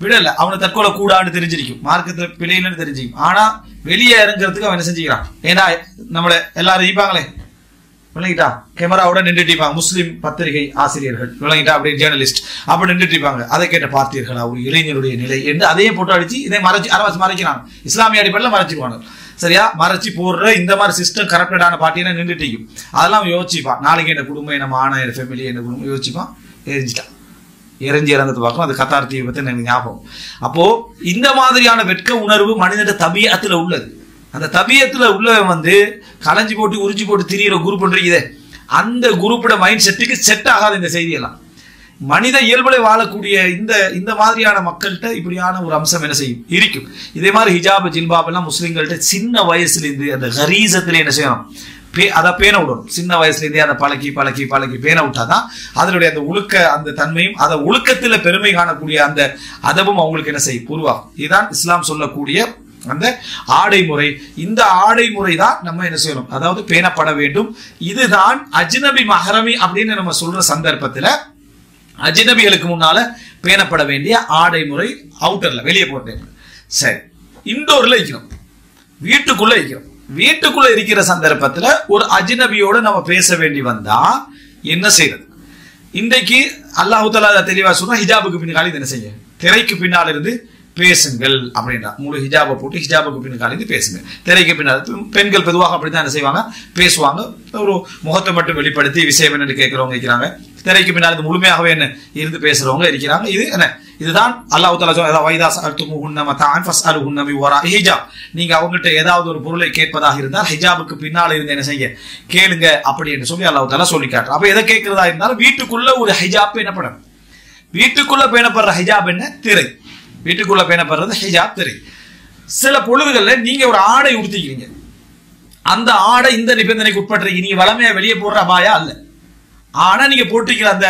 விடல. அவனை தற்கொலை கூடான்னு தெரிஞ்சிருக்கும், மார்க்கத்துல பிழைன்னு தெரிஞ்சிருக்கும். ஆனா வெளியே இறங்குறதுக்கு அவன் என்ன செஞ்சுக்கிறான்? ஏன்னா நம்மள எல்லாரும் இருப்பாங்களே, விளங்கிட்டா, கேமராவோட நின்றுட்டு இருப்பாங்க, முஸ்லீம் பத்திரிகை ஆசிரியர்கள், விளங்கிட்டா, அப்படி ஜேர்னலிஸ்ட் அப்படி நின்றுட்டு இருப்பாங்க. அதை கேட்ட பார்த்தீர்களா ஒரு இளைஞருடைய நிலை என்று அதையே போட்டு அடிச்சு இதை மறைக்கிறாங்க. இஸ்லாமிய அடிப்படையில் மறைச்சிக்குவாங்க. சரியா, மறைச்சி போடுற இந்த மாதிரி சிஸ்டம் கரப்டடான பார்ட்டியை நின்றுட்டு இருக்கும். அதெல்லாம் யோசிப்பான், நாளைக்கு என்ன குடும்பம், என்ன மான, என்ன ஃபேமிலி, என்ன குடும்பம் யோசிப்பான். எரிஞ்சிட்டான், இறஞ்சி இறந்தது பார்க்கும். அது கத்தார் தீ விபத்து எனக்கு ஞாபகம். அப்போ இந்த மாதிரியான வெட்க உணர்வு மனித தபியத்துல உள்ளது. அந்த தபியத்துல உள்ளவன் வந்து களைஞ்சி போட்டு உறிஞ்சி போட்டு திரியிற குரூப் இருக்குதே, அந்த குரூப்போட மைண்ட் செட்டுக்கு செட் ஆகாது இந்த செய்தியெல்லாம். மனித இயல்புல வாழக்கூடிய இந்த மாதிரியான மக்கள்கிட்ட இப்படியான ஒரு அம்சம் என்ன செய்யும், இருக்கும். இதே மாதிரி ஹிஜாப் ஜில்பாப் எல்லாம் முஸ்லிம்கள்ட்ட சின்ன வயசுல இருந்து அந்த கரீசத்துல என்ன செய்யணும், அதை பேண விடணும். சின்ன வயசுல இருந்தே அதை பழக்கி பழக்கி பழக்கி பேண விட்டாதான் அதனுடைய அந்த ஒழுக்க அந்த தன்மையும் அதை ஒழுக்கத்துல பெருமை காணக்கூடிய அந்த அதவும் அவங்களுக்கு என்ன செய்யும், உருவாகும். இதுதான் இஸ்லாம் சொல்லக்கூடிய அந்த ஆடை முறை. இந்த ஆடை முறை தான் நம்ம என்ன செய்யணும், அதாவது பேணப்பட வேண்டும். இதுதான் அஜ்னபி மஹரமி அப்படின்னு நம்ம சொல்ற சந்தர்ப்பத்துல அஜ்னபிகளுக்கு முன்னால பேணப்பட வேண்டிய ஆடை முறை. அவுட்டர்ல வெளியே போட்டேன், சரி. இன்டோர்ல இருக்கிறோம், வீட்டுக்குள்ள இருக்கிறோம். வீட்டுக்குள்ள இருக்கிற சந்தர்ப்பத்துல ஒரு அஜ்னபியோட நம்ம பேச வேண்டி வந்தா என்ன செய்யறது? இன்றைக்கு அல்லாஹ் தஆலா தெளிவா சொன்னா, ஹிஜாபுக்கு பின்னாடி என்ன செய்ய, திரைக்கு பின்னால் இருந்து பேசுங்கள் அப்படின்றா. முழு ஹிஜாபை போட்டு ஹிஜாபுக்கு பின்னாடி பேசுங்க. திரைக்கு பின்னால் பெண்கள் பொதுவாக அப்படித்தான் என்ன செய்வாங்க, பேசுவாங்க. ஒரு முகத்தை மட்டும் வெளிப்படுத்தி விஷயம் என்னன்னு கேட்கிறவங்க இருக்கிறாங்க. திரைக்கு பின்னால் முழுமையாகவே என்ன இருந்து பேசுறவங்க இருக்கிறாங்க. இது என்ன, இதுதான் அல்லாஹ் தஆலா சொல்ற வைதா சஅல்துமுஹுன்ன மத்ஆன் ஃபஸ்அலுஹுன்ன மின் வராஇ ஹிஜாப். நீங்க அவங்ககிட்ட ஏதாவது ஒரு பொருளை கேட்பதாக இருந்தால் ஹிஜாபுக்கு பின்னால இருந்து என்ன செய்ய, கேளுங்க அப்படி என்று சொல்லி அல்லாஹ் தஆலா சொல்லி காட்டுறார். அப்ப எதை கேட்கிறதா இருந்தாலும் வீட்டுக்குள்ள ஒரு ஹிஜாப் பேணப்படும். வீட்டுக்குள்ள பேணப்படுற ஹிஜாப் என்ன, திரை. வீட்டுக்குள்ள பேணப்படுறது ஹிஜாப், திரை. சில பொழுதுகள்ல நீங்க ஒரு ஆடை உடுத்திக்கிறீங்க, அந்த ஆடை இந்த நிபந்தனைக்கு உட்பட்டு நீங்க வளமையா வெளியே போடுற அபாயா அல்ல. ஆனா நீங்க போட்டிருக்கிற அந்த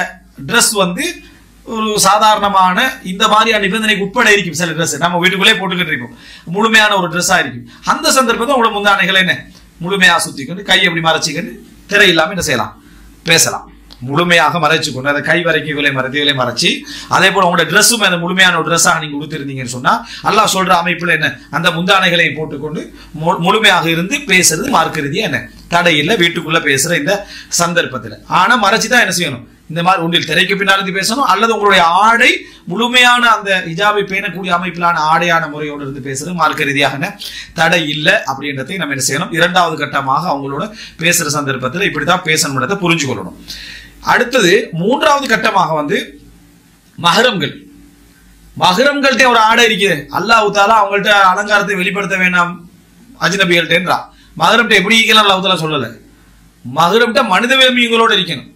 ட்ரெஸ் வந்து ஒரு சாதாரணமான இந்த மாதிரியான நிபந்தனைக்கு உட்பட இருக்கும். சில ட்ரெஸ் நம்ம வீட்டுக்குள்ளே போட்டுக்கிட்டு இருக்கோம், முழுமையான ஒரு ட்ரெஸ்ஸா இருக்கும். அந்த சந்தர்ப்பத்தை உங்களோட முந்தானைகளை என்ன முழுமையா சுத்திக்கொண்டு கையை எப்படி மறைச்சிக்கொண்டு திரை இல்லாம என்ன செய்யலாம், பேசலாம். முழுமையாக மறைச்சுக்கொண்டு அதை கை வரைக்கும் இவளை மறைச்சி, அதே போல உங்களோட ட்ரெஸ்ஸும் அந்த முழுமையான ஒரு ட்ரெஸ்ஸாக நீங்க உடுத்திருந்தீங்கன்னு சொன்னா அல்லாஹ் சொல்ற அமைப்புல என்ன, அந்த முந்தானைகளை போட்டுக்கொண்டு முழுமையாக இருந்து பேசுறது மார்க்க ரீதியா என்ன தடை இல்லை வீட்டுக்குள்ள பேசுற இந்த சந்தர்ப்பத்துல. ஆனா மறைச்சுதான் என்ன செய்யணும், இந்த மாதிரி ஒன்றில் திரைக்கு பின்னாடி பேசணும், அல்லது உங்களுடைய ஆடை முழுமையான அந்த ஹிஜாபை பேணக்கூடிய அமைப்பிலான ஆடையான முறையோடு இருந்து பேசுறது மார்க்க ரீதியாக தடை இல்லை அப்படின்றதை நம்ம என்ன செய்யணும். இரண்டாவது கட்டமாக அவங்களோட பேசுற சந்தர்ப்பத்தில் இப்படிதான் பேசணும்ன்றதை புரிஞ்சு கொள்ளணும். அடுத்தது மூன்றாவது கட்டமாக வந்து மஹரம்கள். மஹரம்கள்ட்ட ஒரு ஆடை இருக்குது, அல்லாஹ் தஆலா அவங்கள்ட்ட அலங்காரத்தை வெளிப்படுத்த வேண்டாம் அஜ்னபிகள்ட்டா. மஹரம்ட்ட எப்படி இருக்கலாம் அல்லாஹ் தஆலா சொல்லல. மஹரம்ட்ட மனித விழுமியங்களோட இருக்கணும்,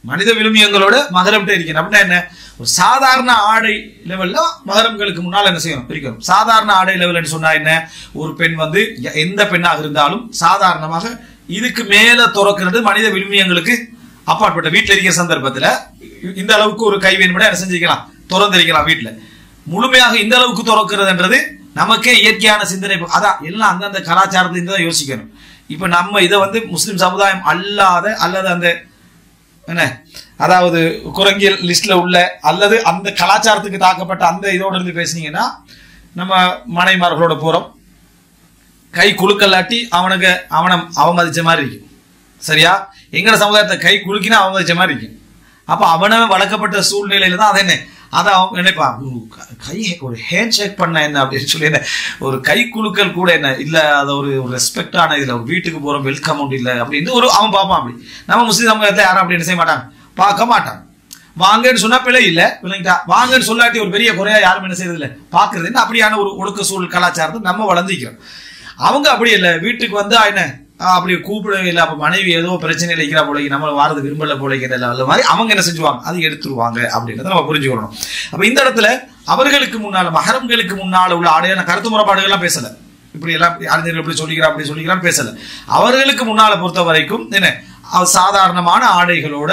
மனித விழுமியங்களோட மஹரம்ட்ட இருக்கணும். அப்படின்னா என்ன, ஒரு சாதாரண ஆடை லெவல்ல மஹரம்களுக்கு முன்னால் என்ன செய்யணும், இருக்கணும். சாதாரண ஆடை லெவல் சொன்னா என்ன, ஒரு பெண் வந்து எந்த பெண்ணாக இருந்தாலும் சாதாரணமாக இதுக்கு மேல துறக்கிறது மனித விழுமியங்களுக்கு அப்பாற்பட்ட வீட்டில் இருக்கிற சந்தர்ப்பத்துல இந்த அளவுக்கு ஒரு கை வேணும்னா என்ன செஞ்சிருக்கலாம், திறந்திருக்கலாம். வீட்டுல முழுமையாக இந்த அளவுக்கு திறக்கிறதுன்றது நமக்கே இயற்கையான சிந்தனை. அதான் எல்லாம் அந்தந்த கலாச்சாரத்தை தான் யோசிக்கணும். இப்ப நம்ம இதை வந்து முஸ்லிம் சமுதாயம் அல்லாத அல்லது அந்த என்ன, அதாவது குரங்கியல் லிஸ்ட்ல உள்ள அல்லது அந்த கலாச்சாரத்துக்கு தாக்கப்பட்ட அந்த இதோட இருந்து பேசுனீங்கன்னா, நம்ம மனைமார்களோட போறோம், கை குலுக்கல்லாட்டி அவனை அவமதிச்ச மாதிரி இருக்கும். சரியா, எங்கட சமுதாயத்தை கை குலுக்கினா அவமதிச்ச மாதிரி இருக்கும். அப்ப அவனவே வளர்க்கப்பட்ட சூழ்நிலையில தான் அதை என்ன, அதை அவன் நினைப்பான், கை ஒரு ஹேண்ட் ஷேக் பண்ண என்ன அப்படின்னு சொல்லி என்ன, ஒரு கை குலுக்கல் கூட என்ன இல்ல, அதை ஒரு ரெஸ்பெக்டான இதுல ஒரு வீட்டுக்கு போறோம் வெல்கம் அவுட் இல்லை அப்படின்னு ஒரு அவன் பார்ப்பான். அப்படி நம்ம முஸ்லீம் சமுதாயத்தை யாரும் அப்படி என்ன செய்ய மாட்டாங்க, பார்க்க மாட்டாங்க. வாங்கன்னு சொன்னா பிழை இல்லை, விளங்கிட்டா, வாங்கன்னு சொல்லாட்டி ஒரு பெரிய குறையா யாரும் என்ன செய்யறது இல்லை, பாக்குறது. அப்படியான ஒரு ஒழுக்க சூழல் கலாச்சாரத்தை நம்ம வளர்ந்துக்கிறோம். அவங்க அப்படி இல்லை, வீட்டுக்கு வந்து என்ன அப்படி கூப்பிடவே இல்லை, அப்ப மனைவி ஏதோ பிரச்சனையில இருக்கிறா போல, நம்ம வாரது விரும்பல போல மாதிரி அவங்க என்ன செஞ்சுவாங்க, அது எடுத்துருவாங்க அப்படின்றத நம்ம புரிஞ்சுக்கணும். அப்ப இந்த இடத்துல அவர்களுக்கு முன்னால மஹரம்களுக்கு முன்னால உள்ள ஆடையான கருத்து முறைப்பாடுகள்லாம் பேசல, இப்படி எல்லாம் அறிஞர்கள் இப்படி சொல்லிக்கிறான் அப்படி சொல்லிக்கிறான் பேசல. அவர்களுக்கு முன்னால பொறுத்த வரைக்கும் என்ன சாதாரணமான ஆடைகளோட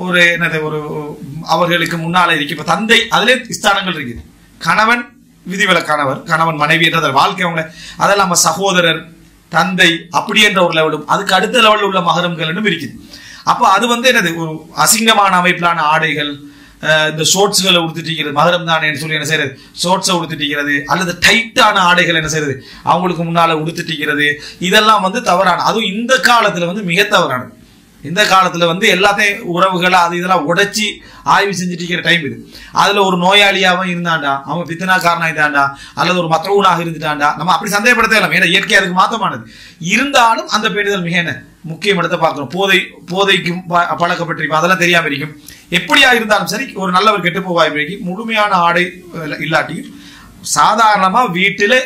ஒரு என்னது ஒரு அவர்களுக்கு முன்னால இருக்கு. இப்ப தந்தை அதுல ஸ்தானங்கள் இருக்குது, கணவன் விதிவிலக்கானவர், கணவன் மனைவி என்ற வாழ்க்கை அவங்க, அதெல்லாம் நம்ம சகோதரர் தந்தை அப்படி என்ற ஒரு லெவலும் அதுக்கு அடுத்த லெவலில் உள்ள மகரம்கள் இருக்குது. அப்போ அது வந்து என்னது ஒரு அசிங்கமான அமைப்பிலான ஆடைகள், இந்த ஷோர்ட்ஸ்களை உடுத்திட்டிருக்கிறது மகரம் தானே சொல்லி என்ன செய்யறது, ஷோர்ட்ஸை உடுத்திட்டிருக்கிறது அல்லது டைட்டான ஆடைகள் என்ன செய்யறது அவங்களுக்கு முன்னால உடுத்திட்டிருக்கிறது, இதெல்லாம் வந்து தவறான. அதுவும் இந்த காலத்துல வந்து மிக தவறானது. இந்த காலத்துல வந்து எல்லாத்தையும் உறவுகளை அது இதெல்லாம் உடைச்சி ஆய்வு செஞ்சுட்டு இருக்கிற டைம் இது. அதுல ஒரு நோயாளியாவும் இருந்தாண்டா, அவன் பித்தனாக்காரனா இருந்தாண்டா அல்லது ஒரு மற்றவனாக இருந்துட்டாண்டா நம்ம அப்படி சந்தேகப்படுத்தலாம், ஏன்னா இயற்கை அதுக்கு மாற்றமானது. இருந்தாலும் அந்த பேணுதல் மிக என்ன முக்கியம் இடத்தை பார்க்கிறோம். போதைக்கும் பழக்கப்பட்டிருக்கும், அதெல்லாம் தெரியாம இருக்கும். எப்படியா இருந்தாலும் சரி ஒரு நல்லவர் கெட்டு போவாய்க்கு முழுமையான ஆடை இல்லாட்டியும் சாதாரணமா வீட்டுல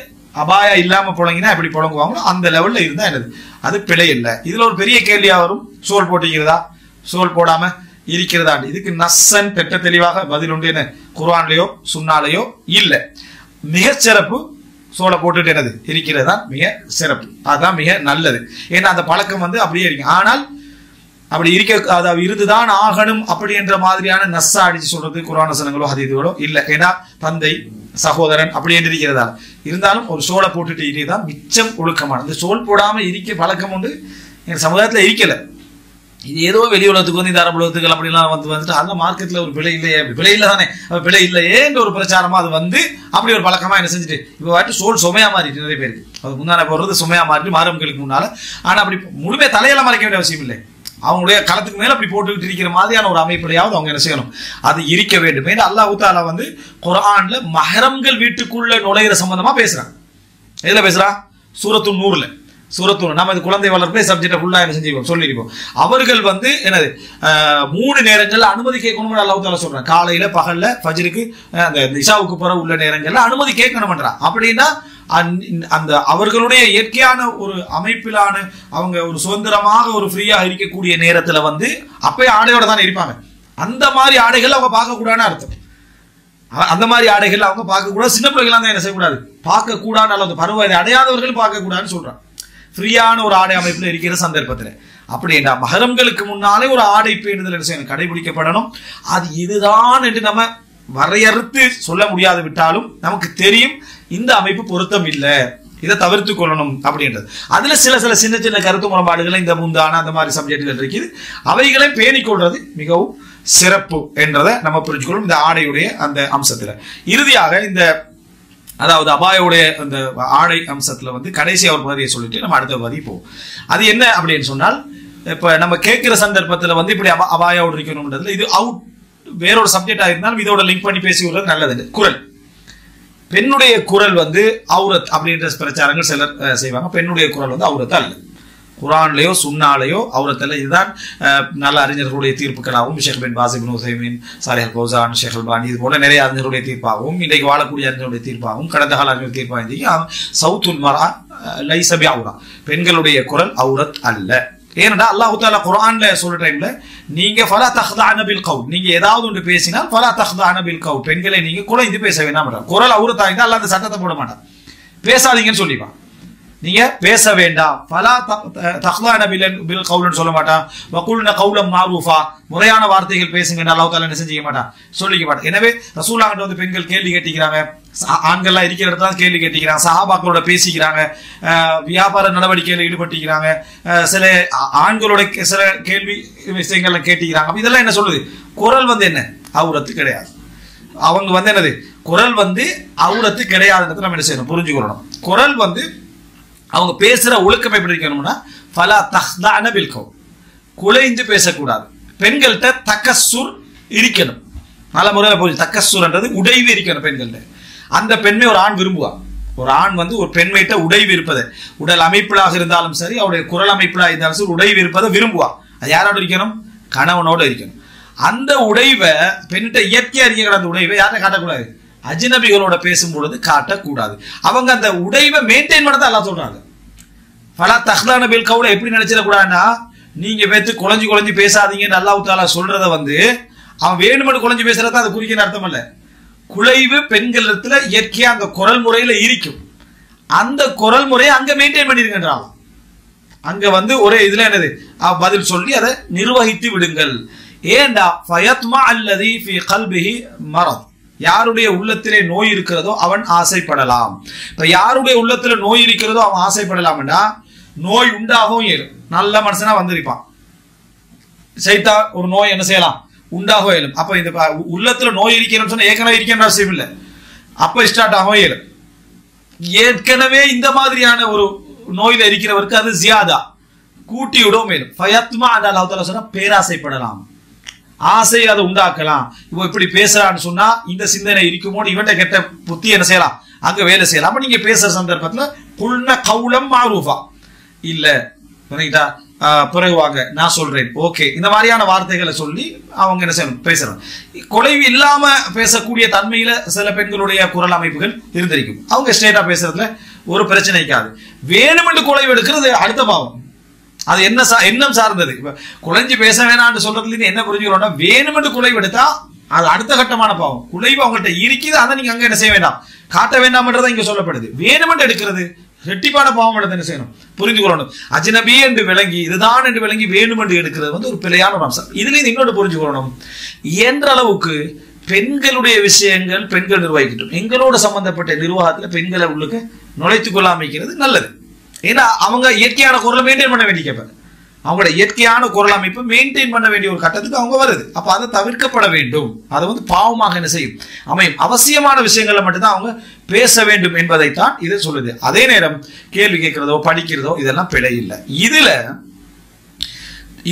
அபாயா இல்லாம புழங்கினா எப்படி புழங்குவாங்களோ அந்த லெவல்ல இருந்தா என்னது அது பிழை இல்லை. இதுல ஒரு பெரிய கேள்வியா வரும், சோல் போட்டிக்கிறதா சோல் போடாம இருக்கிறதா? இதுக்கு நஸ்ஸன் திட்ட தெளிவாக பதில் உண்டு. என்ன குர்ஆன்லயோ சுன்னாலையோ இல்ல. மிக சிறப்பு சோலை போட்டுட்டு என்னது இருக்கிறது தான் மிக சிறப்பு, அதுதான் மிக நல்லது. ஏன்னா அந்த பழக்கம் வந்து அப்படியே இருக்கு. ஆனால் அப்படி இருக்க அதாவது இருந்துதான் ஆகணும் அப்படி என்ற மாதிரியான நஸ்ஸா அடிச்சு சொல்றது குர்ஆன் வசனங்களோ ஹதீதுகளோ இல்ல. ஏன்னா தந்தை சகோதரன் அப்படி என்று இருக்கிறதா இருந்தாலும் ஒரு சோலை போட்டுட்டு இருக்கிறதா மிச்சம் ஒழுக்கமானது. சோல் போடாம இருக்க பழக்கம் உண்டு எங்க சமுதாயத்துல இருக்கல. இது ஏதோ வெளி உலகத்துக்கு வந்து இந்த அரபு உலகத்துக்கு அப்படிலாம் வந்துட்டு அந்த மார்க்கெட்ல ஒரு விலை இல்லையே, விலை இல்லை தானே, விலை இல்லையே என்ற ஒரு பிரச்சாரமா அது வந்து அப்படி ஒரு பழக்கமா என்ன செஞ்சுட்டு இப்ப வாட்டி சோல் சுமையா மாறிட்டு நிறைய பேருக்கு அது முன்னாடி போடுறது சுமையா மாறிட்டு மகரம்களுக்கு முன்னால. ஆனா அப்படி முழுமையா தலையெல்லாம் மறைக்க வேண்டிய அவசியம் இல்லை. அவங்களுடைய களத்துக்கு மேல அப்படி போட்டுக்கிட்டு இருக்கிற மாதிரியான ஒரு அமைப்பிலையாவது அவங்க என்ன செய்யணும், அது இருக்க வேண்டும். ஏன்னா அல்லாஹ் தஆலா வந்து குர்ஆன்ல மஹரம்கள் வீட்டுக்குள்ள நுழையிற சம்பந்தமா பேசுறாங்க. எதுல பேசுறா? சூரத்துன் நூர்ல. சூரத்துன் நம்ம இது குழந்தை வளர்ப்பே சப்ஜெக்ட் ஃபுல்லா என்ன செஞ்சிருக்கோம் சொல்லியிருக்கோம். அவர்கள் வந்து என்னது 3 நேரங்கள்ல அனுமதி கேட்கணும்னு அல்லாஹ் தஆலா சொல்றாங்க. காலையில பகல்ல ஃபஜ்ருக்கு அந்த இஷாவுக்கு பிறகு உள்ள நேரங்கள்ல அனுமதி கேட்கணும்ன்றான். அப்படின்னா அந்த அவர்களுடைய இயற்கையான ஒரு அமைப்பிலான அவங்க ஒரு சுதந்திரமாக ஒரு ஃப்ரீயா இருக்கக்கூடிய நேரத்துல வந்து அப்பயே ஆடையோட தானே இருப்பாங்க. அந்த மாதிரி ஆடைகள் அவங்க பார்க்க கூடாதுன்னு அர்த்தம். அந்த மாதிரி ஆடைகள் அவங்க பார்க்க கூடாது. சின்ன பிள்ளைகள் தான் என்ன செய்யக்கூடாது, பார்க்க கூடாது. அல்லது பருவ அடையாதவர்கள் பார்க்க கூடாதுன்னு சொல்றாங்க. ஃப்ரீயான ஒரு ஆடை அமைப்புல இருக்கிற சந்தர்ப்பத்துல அப்படின்னா மஹரம்களுக்கு முன்னாலே ஒரு ஆடை பேணுதல் என்ன செய்யணும், கடைபிடிக்கப்படணும். அது இதுதான் என்று நம்ம வரையறுத்து சொல்ல முடியாது விட்டாலும் நமக்கு தெரியும் இந்த அமைப்பு பொருத்தம் இல்லை, இதை தவிர்த்து கொள்ளணும் அப்படின்றது. அதுல சில சின்ன சின்ன கருத்து முரண்பாடுகளை இந்த முந்தான அந்த மாதிரி சப்ஜெக்டுகள் இருக்குது, அவைகளை பேணிக்கொள்றது மிகவும் சிறப்பு என்றதை நம்ம புரிஞ்சுக்கொள்ளும் இந்த ஆடையுடைய அந்த அம்சத்துல. இறுதியாக இந்த அதாவது அபாயோடைய அந்த ஆடை அம்சத்துல வந்து கடைசி ஒரு பகுதியை சொல்லிட்டு நம்ம அடுத்த பகுதி போவோம். அது என்ன அப்படின்னு சொன்னால், இப்ப நம்ம கேட்கிற சந்தர்ப்பத்துல வந்து இப்படி அபாயோடு இருக்கணும்ன்றதுல இது அவுட் வேறொரு சப்ஜெக்டா இருந்தாலும் இதோட லிங்க் பண்ணி பேசி விடுறது நல்லது. குரல், பெண்ணுடைய குரல் வந்து அவுரத் அப்படின்ற பிரச்சாரங்கள் சிலர் செய்வாங்க. பெண்ணுடைய குரல் வந்து அவுரத் அல்ல. குர்ஆன்லயோ சுன்னாலையோ அவுரத் அல்ல. இதுதான் நல்ல அறிஞர்களுடைய தீர்ப்புகளாகவும் ஷேக் பின் பாஸ், இப்னு உஸைமீன், சாலிஹ் அல் ஃபௌசான், ஷேக் அல்பானி இது போல நிறைய அறிஞர்களுடைய தீர்ப்பாகவும் இன்றைக்கு வாழக்கூடிய அறிஞர்களுடைய தீர்ப்பாகவும் கடந்த கால அறிஞர் தீர்ப்பாக சவுத்துல் மர்ஆ லைஸ பிஅவுரா, பெண்களுடைய குரல் அவுரத் அல்ல. ஏனென்றால் அல்லாஹ் தஆலா குர்ஆன்ல சொல்ற டைம்ல நீங்க ஃபலா தக்தஅன பில் கவுல், நீங்க ஏதாவது ஒன்று பேசினால் ஃபலா தக்தஅன பில் கவுல், பெண்களை நீங்க குலைந்து பேச வேண்டாம். குரல் அவுரத்தா இருந்தால் அல்லாஹ் அந்த சட்டத்தை போட மாட்டான், பேசாதீங்கன்னு சொல்லிவான். நீங்க பேச வேண்டாம், ஃபலா தக்தஅன பில் கவுல்னு சொல்ல மாட்டான். வகுல்ன கவுலம் மாரூஃபா, முறையான வார்த்தைகள் பேசுங்க அல்லாஹ் தஆலா என்ன செஞ்சிக்க மாட்டான், சொல்லிக்க மாட்டான். எனவே ரசூலுல்லாஹ் கிட்ட வந்து பெண்கள் கேள்வி கேட்டிக்கிறாங்க, ஆண்கள்லாம் இருக்கிற இடத்துல கேள்வி கேட்டிக்கிறாங்க, சஹாபாக்களோட பேசிக்கிறாங்க, வியாபார நடவடிக்கையில் ஈடுபட்டிருக்கிறாங்க, சில ஆண்களோட சில கேள்வி விஷயங்கள்ல கேட்டிக்கிறாங்க. இதெல்லாம் என்ன சொல்லுது, குரல் வந்து என்ன அவுரத்து கிடையாது. அவங்க வந்து என்னது குரல் வந்து அவுரத்து கிடையாதுன்றதை நம்ம என்ன செய்யணும் புரிஞ்சுக்கணும். குரல் வந்து அவங்க பேசுற ஒழுக்கம் எப்படி இருக்கணும்னா ஃபலா தக்தஅன பில் கவுல், குலைந்து பேசக்கூடாது. பெண்கள்கிட்ட தக்கசுர் இருக்கணும், நல்ல முறையில் போய் தக்கசுர்ன்றது உடைவு இருக்கணும் பெண்கள்கிட்ட. அந்த பெண்மை ஒரு ஆண் விரும்புவான். ஒரு ஆண் வந்து ஒரு பெண்மையிட்ட உடைவு இருப்பது, உடல் அமைப்பிலாக இருந்தாலும் சரி அவருடைய குரல் அமைப்பிலாக இருந்தாலும் சரி உடைவு இருப்பதை விரும்புவான். அது யாரோட இருக்கணும், கணவனோட இருக்கணும். அந்த உடைவை பெண்ணிட்ட இயற்கையா இருக்கிற அந்த உடைவை யாரை காட்டக்கூடாது, அஜ்னபிகளோட பேசும்பொழுது காட்டக்கூடாது. அவங்க அந்த உடைவை மெயின்டைன் பண்ணதான் எல்லாம் சொல்றாங்க. ஃபலா தஹ்லான பில் கவுல எப்படி நினைச்சிடக்கூடாதுன்னா, நீங்க பேத்து குழஞ்சு குழஞ்சு பேசாதீங்கன்னு அல்லாஹ் தஆலா சொல்றத வந்து அவன் வேணுமென்று குழஞ்சு பேசுறதா அது குறிக்கிற அர்த்தம் அல்ல. குலைவு பெண்களிடத்துல இயற்கையா அந்த குரல் முறையில இருக்கும். அந்த குரல் முறையை அங்க மெயின்டைன் பண்ணிருக்கின்றான். அங்க வந்து ஒரே இதுல என்னது பதில் சொல்லி அதை நிர்வகித்து விடுங்கள். ஏண்டா ஃபயத்மா அல்லதி ஃபீ கல்பிஹி மரத், யாருடைய உள்ளத்திலே நோய் இருக்கிறதோ அவன் ஆசைப்படலாம். இப்ப யாருடைய உள்ளத்துல நோய் இருக்கிறதோ அவன் ஆசைப்படலாம்னா நோய் உண்டாகவும் இயலும். நல்ல மனுஷனா வந்திருப்பான், சைத்தா ஒரு நோய் என்ன செய்யலாம், உண்டாகவும் இயலும். அப்ப இந்த உள்ளத்துல நோய் இருக்கிறன்னு சொன்னா ஏற்கனவே இருக்கின்ற அவசியம் இல்லை, அப்ப ஸ்டார்ட் ஆகவும் இயலும். ஏற்கனவே இந்த மாதிரியான ஒரு நோயில இருக்கிறவருக்கு அது ஜியாதா கூட்டி விடவும் மேலும். ஃபயத்மா அல்லாஹ் தஆலா சொன்னா பேராசைப்படலாம், ஆசை அதை உண்டாக்கலாம். இப்போ இப்படி பேசுறான்னு சொன்னா இந்த சிந்தனை இருக்குமோன்னு இவன்ட கெட்ட புத்தி என்ன செய்யலாம், அங்க வேலை செய்யலாம். அப்ப நீங்க பேசுற சந்தர்ப்பத்துல புல்ன கவுலம் மாரூஃபா இல்ல பண்ணிட்டா பிறகு வாங்க நான் சொல்றேன் ஓகே, இந்த மாதிரியான வார்த்தைகளை சொல்லி அவங்க என்ன செய்யணும் பேசுறாங்க. குலைவு இல்லாம பேசக்கூடிய தன்மையில சில பெண்களுடைய குரல் அமைப்புகள் இருந்திருக்கும். அவங்க ஸ்ட்ரெயிட்டா பேசுறதுல ஒரு பிரச்சனை இருக்காது. வேணுமென்று குலைவு எடுக்கிறது அடுத்த பாவம், அது என்ன எண்ணம் சார்ந்தது. இப்ப குலைஞ்சு பேச வேணாம்னு சொல்றதுல என்ன புரிஞ்சுக்கிறோம்னா, வேணுமென்று குலைவு எடுத்தா அது அடுத்த கட்டமான பாவம். குலைவு அவங்கள்ட்ட இருக்குது, அதை நீங்க அங்க என்ன செய்ய வேண்டாம், காட்ட வேண்டாம்ன்றதை இங்க சொல்லப்படுது. வேணுமென்று எடுக்கிறது ரெட்டிப்பான பாவம் எடுத்து என்ன செய்யணும் புரிந்து கொள்ளணும். அஜ்னபி என்று விளங்கி இதுதான் என்று விளங்கி வேணுமென்று எடுக்கிறது வந்து ஒரு பிழையான ஒரு அம்சம். இதுல இன்னொன்று புரிஞ்சு கொள்ளணும், என்ற அளவுக்கு பெண்களுடைய விஷயங்கள் பெண்கள் நிர்வகிக்கட்டும். எங்களோட சம்பந்தப்பட்ட நிர்வாகத்துல பெண்களை உள்ளுக்கு நுழைத்துக் கொள்ளாமைக்கிறது நல்லது. ஏன்னா அவங்க இயற்கையான குரலை மெயின்டைன் பண்ண வேண்டிய கேட்பாங்க, அவங்களோட இயற்கையான குரல் அமைப்பு மெயின்டைன் பண்ண வேண்டிய ஒரு கட்டத்துக்கு அவங்க வருது. அப்ப அதை தவிர்க்கப்பட வேண்டும். அதை வந்து பாவமாக என்ன செய்யும் அமையும். அவசியமான விஷயங்கள்ல மட்டும்தான் அவங்க பேச வேண்டும் என்பதைத்தான் இது சொல்லுது. அதே நேரம் கேள்வி கேட்கிறதோ படிக்கிறதோ இதெல்லாம் பிழை இல்லை. இதுல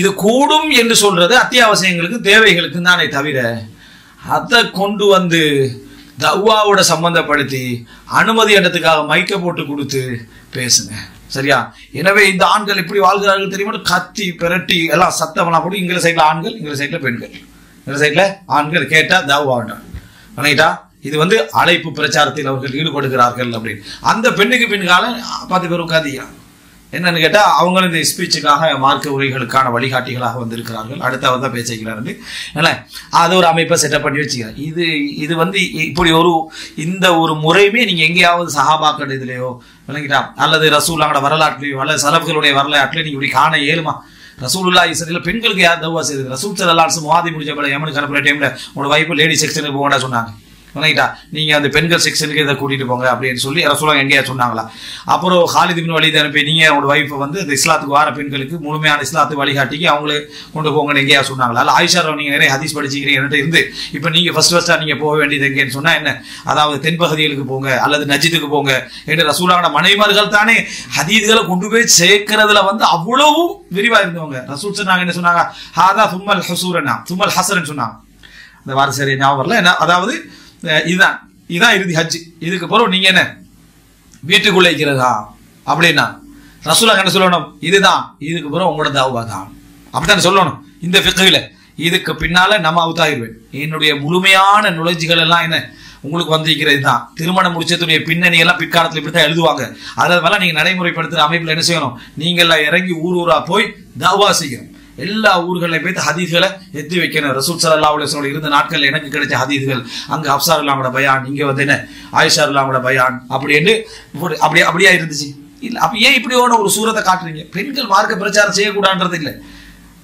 இது கூடும் என்று சொல்றது அத்தியாவசியங்களுக்கு தேவைகளுக்கு தானே தவிர அதை கொண்டு வந்து தவ்வாவோட சம்பந்தப்படுத்தி அனுமதி இடத்துக்காக மைக்க போட்டு கொடுத்து பேசுங்க, சரியா? எனவே இந்த ஆண்கள் இப்படி வாழ்கிறார்கள் தெரியுமா, கத்தி பிரட்டி எல்லாம் சத்தம்லாம் போட்டு இங்கில சைட்ல ஆண்கள் இங்கில சைட்ல பெண்கள், இங்கில சைட்ல ஆண்கள் கேட்டா தவ்வா பண்ணிட்டா இது வந்து அழைப்பு பிரச்சாரத்தில் அவர்கள் ஈடுபடுகிறார்கள் அப்படின்னு. அந்த பெண்ணுக்கு பின்கால 10 பேர் உட்காந்து என்னன்னு கேட்டா அவங்களும் இந்த ஸ்பீச்சுக்காக மார்க்க உரைகளுக்கான வழிகாட்டிகளாக வந்திருக்கிறார்கள். அடுத்த தான் பேசிக்கிறாரு. அது ஒரு அமைப்பை செட்டப் பண்ணி வச்சுக்கிறேன். இது வந்து இப்படி இந்த ஒரு முறையுமே நீங்க எங்கேயாவது சஹாபாக்கள் இதுலயோ விளங்கிட்டா அல்லது ரசூலுல்லாஹ்வோட வரலாற்றுலயோ அல்லது சலஃப்களுடைய வரலாற்றுலயோ நீங்க இப்படி காண இயலுமா? ரசூலுல்லாஹி ஸல்லல்லாஹு பெண்களுக்கு யார் தவ்வா செய்யுது? ரசூல் ஸல்லல்லாஹு அலைஹி வஸல்லம் முஆதி முடிஞ்ச பிறகு யமனுக்கு அனுப்புற டைம்ல உங்களோட வைஃப் லேடி செக்ஷனுக்கு போகண்டா சொன்னாங்க. நீங்க அந்த பெண்கள் செக்ஷனுக்கு இதை கூட்டிட்டு போங்க அப்படின்னு சொல்லி ரசூலுல்லாஹ் எங்கேயா சொன்னாங்களா? அப்புறம் ஹாலித் இப்னு வலீத் அனுப்பி நீங்க உங்களோட வைஃபை வந்து இந்த இஸ்லாத்துக்கு வார பெண்களுக்கு முழுமையான இஸ்லாத்து வழிகாட்டிக்கு அவங்களே கொண்டு போங்கன்னு எங்கேயா சொன்னாங்களா? அல்ல ஆயிஷா நீங்க நிறைய ஹதீஸ் படிச்சுக்கிறீங்க இருந்து இப்ப நீங்க ஃபர்ஸ்டா நீங்க போக வேண்டியது எங்கேன்னு சொன்னா என்ன, அதாவது தென்பகுதிகளுக்கு போங்க அல்லது நஜித்துக்கு போங்க என்று ரசூலுல்லாஹ்வோட மனைவிமார்கள் தானே ஹதீஸ்களை கொண்டு போய் சேர்க்கிறதுல வந்து அவ்வளவு விரிவா இருந்தவங்க. ரசூல் சொன்னாங்க என்ன சொன்னாங்க, ஹாதா தும்மல் ஹசூரனா தும்மல் ஹசரன் சொன்னாங்க. அந்த வார சரி ஞாபகம் வரல என்ன, அதாவது இதுதான் இறுதி ஹஜ். இதுக்கு பிறகு நீங்க என்ன வீட்டுக்குள்ள இருக்கிறதா அப்படின்னா ரசூலுல்லாஹ் என்ன சொல்லணும், இதுதான் இதுக்கு பிறகு உங்களோட தௌபா தான் அப்படித்தான் சொல்லணும். இந்த ஃபிக்ஹ்ல இதுக்கு பின்னால நம்ம அவுத்தாயிருவேன், என்னுடைய முழுமையான நுழைஞ்சிகள் எல்லாம் என்ன உங்களுக்கு வந்திருக்கிறது தான். திருமணம் முடிச்சதுடைய பின்னணி எல்லாம் பிற்காலத்தில் இப்படித்தான் எழுதுவாங்க. அதனால நீங்க நடைமுறைப்படுத்துற அமைப்புல என்ன செய்யணும், நீங்க எல்லாம் இறங்கி ஊரா போய் தௌபா செய்யணும். எல்லா ஊர்களையும் போய் ஹதீஸ்களை எத்தி வைக்கணும். ரசூல் ஸல்லல்லாஹு அலைஹி வஸல்லம் இருந்த நாட்கள் எனக்கு கிடைச்ச ஹதீஸ்கள் அங்க ஹப்ஸா ரலியல்லாஹு பயான், இங்க வந்து என்ன ஆயிஷா ரலியல்லாஹு பயான் அப்படின்னு அப்படியா இருந்துச்சு. இல்ல அப்ப ஏன் இப்படி ஒரு சூரத்தை காட்டுறீங்க? பெண்கள் மார்க்க பிரச்சாரம் செய்யக்கூடாதுன்றது இல்லை,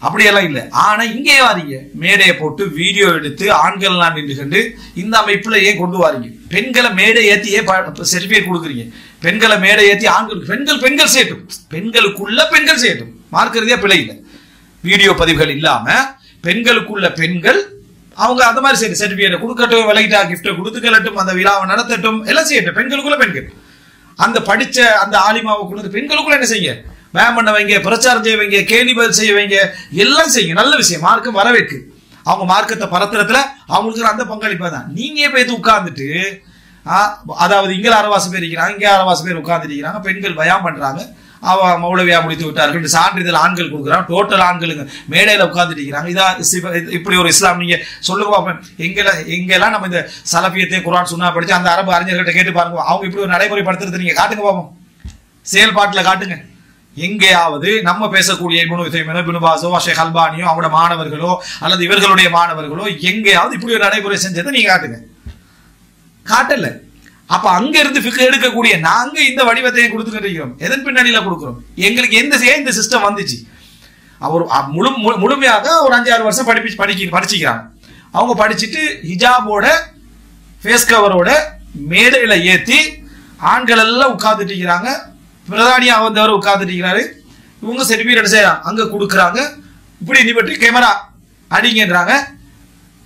அப்படியெல்லாம் இல்லை. ஆனா இங்கே வாரீங்க மேடையை போட்டு வீடியோ எடுத்து ஆண்கள்லாம் நின்று கண்டு இந்த அமைப்புல ஏன் கொண்டு வாரீங்க? பெண்களை மேடை ஏத்தி ஏன் சர்டிபிகேட் கொடுக்குறீங்க? பெண்களை மேடை ஏத்தி ஆண்களுக்கு பெண்கள் செய்யட்டும், பெண்களுக்குள்ள பெண்கள் செய்யட்டும், மார்க்க ரீதியா பிழை இல்லை. வீடியோ பதிவுகள் இல்லாம பெண்களுக்குள்ள பெண்கள் அவங்க அந்த மாதிரி சரி சர்டிபிகேட் கொடுக்கட்டும், விலையிட்டா கிஃப்ட் கொடுத்துக்கலட்டும், அந்த விழாவை நடத்தட்டும், எல்லாம் செய்யட்டும். பெண்களுக்குள்ள பெண்கள் அந்த படிச்ச அந்த ஆலிமாவை கொண்டு பெண்களுக்குள்ள என்ன செய்ய, வேம் பண்ண வைங்க, பிரச்சாரம் செய்ய வைங்க, கேள்வி பதில் செய்ய வைங்க, எல்லாம் செய்யுங்க. நல்ல விஷயம், மார்க்கம் வரவேற்கு. அவங்க மார்க்கத்தை பரத்துறதுல அவங்களுக்கு அந்த பங்களிப்பா தான். நீங்க போய் உட்கார்ந்துட்டு அதாவது இங்க அரவாசி பேர் இருக்கிறாங்க, இங்க அரவாசி பேர் உட்கார்ந்துட்டு இருக்கிறாங்க, பெண்கள் பயான் பண்றாங்க, அவ மௌலவியா முடித்து விட்டார்கள் சான்றிதழ் ஆண்கள் கொடுக்குறாங்க, டோட்டல் ஆண்களுங்க மேடையில உட்கார்ந்துட்டு இருக்கிறாங்க. இதான் இப்படி ஒரு இஸ்லாம் நீங்க சொல்லுங்க. எங்கெல்லாம் நம்ம இந்த சலபியத்தை குர்ஆன் சுன்னா படிச்சு அந்த அரபு அறிஞர்கிட்ட கேட்டு பாருங்க, அவங்க இப்படி ஒரு நடைமுறைப்படுத்துறது நீங்க காட்டுங்க பாப்போம், செயல்பாட்டுல காட்டுங்க. எங்கேயாவது நம்ம பேசக்கூடிய இப்னு உதைமினோ இப்னு பாஸோ ஷேக் அல்பானியோ அவங்களோட மாணவர்களோ அல்லது இவர்களுடைய மாணவர்களோ எங்கேயாவது இப்படி ஒரு நடைமுறை செஞ்சதை நீங்க காட்டுங்க. காட்டல. அப்ப அங்க இருந்து ஃபிக்ஹ் எடுக்கக்கூடிய நாங்க இந்த வடிவத்தை கொடுத்துக்கிட்டு இருக்கிறோம். எதன் பின்னணியில கொடுக்கிறோம்? எங்களுக்கு இந்த சிஸ்டம் வந்துச்சு. அவர் முழுமையாக ஒரு 5-6 வருஷம் படிச்சுக்கிறாங்க. அவங்க படிச்சுட்டு ஹிஜாபோட ஃபேஸ் கவரோட மேடையில ஏத்தி ஆண்கள் எல்லாம் உட்கார்ந்துட்டு இருக்கிறாங்க. பிரதானியா வந்தவர் உட்கார்ந்துட்டு இருக்கிறாரு. இவங்க சர்டிபிகேட் செய்யறாங்க, அங்க கொடுக்குறாங்க. இப்படி நிபட்டு கேமரா அடிங்கன்றாங்க.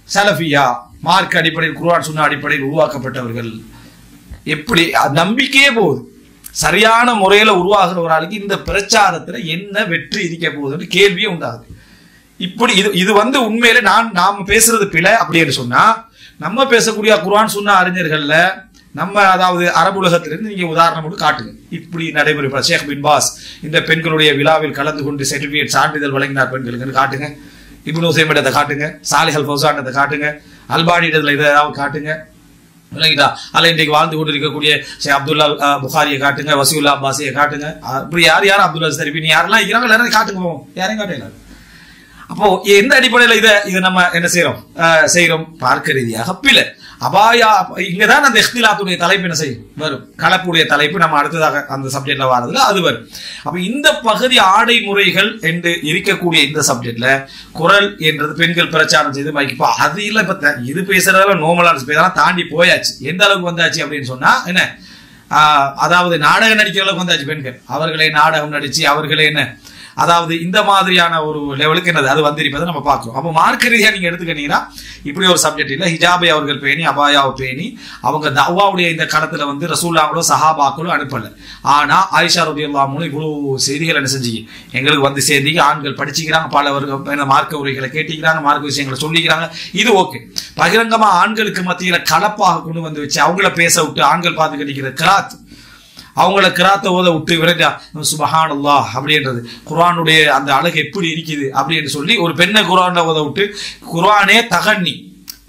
சலஃபியா மார்க் அடிப்படையில் குர்ஆன் சுன்னா அடிப்படையில் உருவாக்கப்பட்டவர்கள். எப்படி நம்பிக்கையே போகுது. சரியான முறையில உருவாகிற ஒரு ஆளுக்கு இந்த பிரச்சாரத்துல என்ன வெற்றி இருக்க போகுதுன்னு கேள்வியே உண்டாகுது. இப்படி இது உண்மையில நாம பேசுறது பிழை அப்படின்னு சொன்னா நம்ம பேசக்கூடிய குர்ஆன் சுன்னா அறிஞர்கள்ல நம்ம அதாவது அரபு உலகத்திலிருந்து நீங்க உதாரணம் மட்டும் காட்டுங்க. இப்படி நடைமுறை ஷேக் பின் பாஸ் இந்த பெண்களுடைய விழாவில் கலந்து கொண்டு சர்டிபிகேட் சான்றிதழ் வழங்கினார் பெண்களுக்கு காட்டுங்க. இப்னு உதைமினத்தை காட்டுங்க, சாலிஹ் அல் ஃபௌசானத்தை காட்டுங்க, அல்பானி இடத்துல இதை ஏதாவது காட்டுங்க. விளங்கிட்டா? அல்ல இன்றைக்கு வாழ்ந்து கொண்டு இருக்கக்கூடிய ஷேக் அப்துல்லா புகாரியை காட்டுங்க, வசீஉல்லா அப்பாஸியை காட்டுங்க. இப்படி யாரும் அப்துல்லா சரிபின் யாரெல்லாம் இருக்கிறாங்க எல்லாரும் காட்டுங்க போவோம். யாரையும் காட்டல. அப்போ எந்த அடிப்படையில் இதை நம்ம என்ன செய்யறோம் பார்க்க ரீதியாக பிழை. அபாயா இங்கதான் அந்த இஹ்திலாத்துடைய தலைப்பு என்ன செய்யும் வரும். கலப்புடைய தலைப்பு நம்ம அடுத்ததாக அந்த சப்ஜெக்ட்ல வரதுல அது வரும். அப்ப இந்த பகுதி ஆடை முறைகள் என்று இருக்கக்கூடிய இந்த சப்ஜெக்ட்ல குரல் என்றது பெண்கள் பிரச்சாரம் செய்து மைக்கு அது இல்ல. இப்ப இது பேசுறதால நோமலா பேசலாம் தாண்டி போயாச்சு. எந்த அளவுக்கு வந்தாச்சு அப்படின்னு சொன்னா என்ன, அதாவது நாடகம் நடிக்கிற அளவுக்கு வந்தாச்சு. பெண்கள் அவர்களே நாடகம் நடிச்சு அவர்களே என்ன, அதாவது இந்த மாதிரியான ஒரு லெவலுக்கு என்னது அது வந்திருப்பதை நம்ம பார்க்கிறோம். அப்போ மார்க்க ரீதியா நீங்க எடுத்துக்கிட்டீங்கன்னா இப்படி ஒரு சப்ஜெக்ட் இல்ல. ஹிஜாபை அவர்கள் பேணி அபாயாவை பேணி அவங்க தவ்வாவுடைய இந்த கடத்துல ரசூலுல்லாஹ்களோ சஹாபாக்களோ அனுப்பல. ஆனா ஆயிஷா ரலியல்லாஹு அன்ஹா இவ்வளவு செய்திகள் என்ன செஞ்சு எங்களுக்கு வந்து சேர்ந்தீங்க. ஆண்கள் படிச்சுக்கிறாங்க, பலவர்கள் மார்க்க உரைகளை கேட்டிக்கிறாங்க, மார்க்க விஷயங்களை சொல்லிக்கிறாங்க. இது ஓகே. பகிரங்கமா ஆண்களுக்கு மத்தியில கலப்பாக கொண்டு வந்து வச்சு அவங்கள பேச விட்டு ஆண்கள் பார்த்து கட்டிக்கிற கிராத், அவங்கள கிராத்த ஓத விட்டு விரைஞ்சா சுபஹானல்லாஹ் அப்படின்றது குர்ஆனுடைய அந்த அழகு எப்படி இருக்குது அப்படின்னு சொல்லி ஒரு பெண்ணை குர்ஆன்ல ஓத விட்டு குர்ஆனே தகன்னி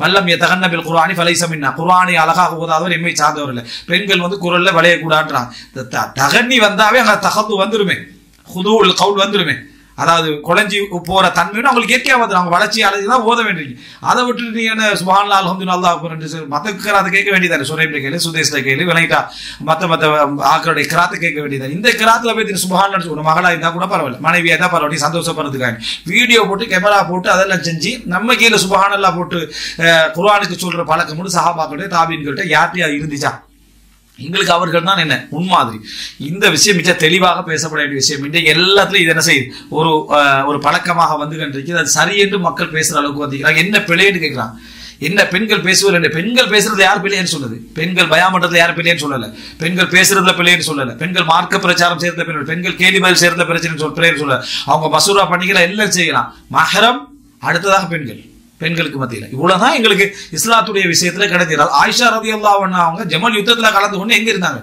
வல்லம் தகன்னபில் குர்ஆனி ஃபலைஸ மின்னா, குர்ஆனை அழகாக ஓதாதவர் எம்மை சார்ந்தவர் இல்லை. பெண்கள் குரல்ல விளையக்கூடாதுன்றாங்க. தகன்னி வந்தாவே அங்க தகத்து வந்துருமே, ஹுதூல் கவுல் வந்துருமே. அதாவது குழஞ்சி போற தன்மைன்னு அவங்களுக்கு இயற்கையா வந்து அவங்க வளர்ச்சி அழகுதான் ஓத வேண்டியது. அதை விட்டு நீ என்ன சுப்ஹானல்லாஹ் அல்ஹம்துலில்லாஹ் அக்பர் மத்த கிராத்தை கேட்க வேண்டியதானே. சுரைப்ல கேளு, சுதேஷ்ல கேளு, விளங்கிட்டா மத்த ஆக்களுடைய கிராத்தை கேட்க வேண்டியதானே. இந்த கிராத்துல போய் சுப்ஹானல்லாஹ் ஒரு மகளா இருந்தா கூட பரவாயில்ல, மனைவியா இருந்தா பரவாயில்ல, சந்தோஷப்படுறதுக்காக வீடியோ போட்டு கேமரா போட்டு அதெல்லாம் செஞ்சு நம்ம கீழே சுப்ஹானல்லாஹ் போட்டு குர்ஆனுக்கு சொல்ற பழக்கம் சஹாபாக்களுடைய தாபீன்கள்ட்ட யார்கிட்டயா இருந்துச்சா? எங்களுக்கு அவர்கள் தான் என்ன முன்மாதிரி. இந்த விஷயம் மிக தெளிவாக பேசப்பட வேண்டிய விஷயம். இன்றைக்கு எல்லாத்துலயும் இது என்ன செய்யுது ஒரு பழக்கமாக வந்து கண்டிருக்கு. அது சரி என்று மக்கள் பேசுற அளவுக்கு வந்திருக்கிறாங்க. என்ன பிழைன்னு கேட்கிறாங்க. என்ன பெண்கள் பேசுவது, பெண்கள் பேசுறதுல யார் பிள்ளைன்னு சொல்லுது? பெண்கள் பயாமன்றதுல யார் பிள்ளைன்னு சொல்லல. பெண்கள் பேசுறதுல பிள்ளைன்னு சொல்லல. பெண்கள் மார்க்க பிரச்சாரம் செய்யறதுல பிள்ளை, பெண்கள் கேலி பதில் செய்யறதுல பிரச்சனை பிள்ளைன்னு சொல்லல. அவங்க மசூரா பண்ணிக்கலாம், எல்லாம் செய்யலாம். மஹரம் அடுத்ததாக பெண்களுக்கு மத்தியில் இவ்வளவுதான் எங்களுக்கு இஸ்லாத்துடைய விஷயத்துல கிடைக்கிறது. ஆயிஷா ரலியல்லாஹு அன்ஹா அவங்க ஜமல் யுத்தத்துல கலந்து கொண்டு எங்க இருந்தாங்க?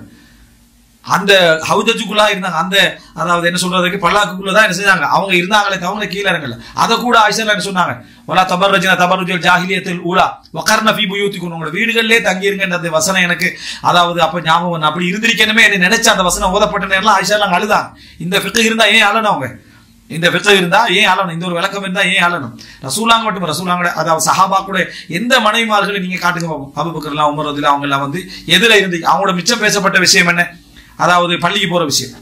அந்த ஹவுஜுக்குள்ளா இருந்தாங்க. அந்த அதாவது என்ன சொல்றதுக்கு பல்லாக்குள்ளதான் என்ன செஞ்சாங்க அவங்க இருந்தாங்களே தவிர கீழே இறங்கல. அதை கூட ஆயிஷா என்ன சொன்னாங்க, வலா தபர்ரஜ்னா தபர்ருஜல் ஜாஹிலியத்தில் ஊலா வகர்ன ஃபீ புயூத்திக்கும், உங்களோட வீடுகளிலே தங்கி இருங்கன்ற அந்த வசனம் எனக்கு அதாவது அப்ப ஞாபகம் அப்படி இருந்திருக்கணுமே என்ன நினைச்ச அந்த வசனம் ஓதப்பட்ட நேரம் ஆயிஷா எல்லாம் அழுதாங்க. இந்த ஃபிக்ஹ் இருந்தா ஏன் அழணும்? அவங்க இந்த ஃபிக்ஹ் இருந்தா ஏன் அழணும்? இந்த ஒரு விளக்கம் இருந்தா ஏன் அழணும்? ரசூலுல்லாஹ் மட்டும் ரசூலுல்லாஹ் அதாவது சஹாபாக்களோட எந்த மனைவிமார்களை நீங்க காட்டுங்க பார்ப்போம். அபூபக்கர்லாம் உமர் ரலியல்லாஹு அவங்க எல்லாம் எதிர இருந்து அவங்களோட மிச்சம் பேசப்பட்ட விஷயம் என்ன? அதாவது பள்ளிக்கு போற விஷயம்.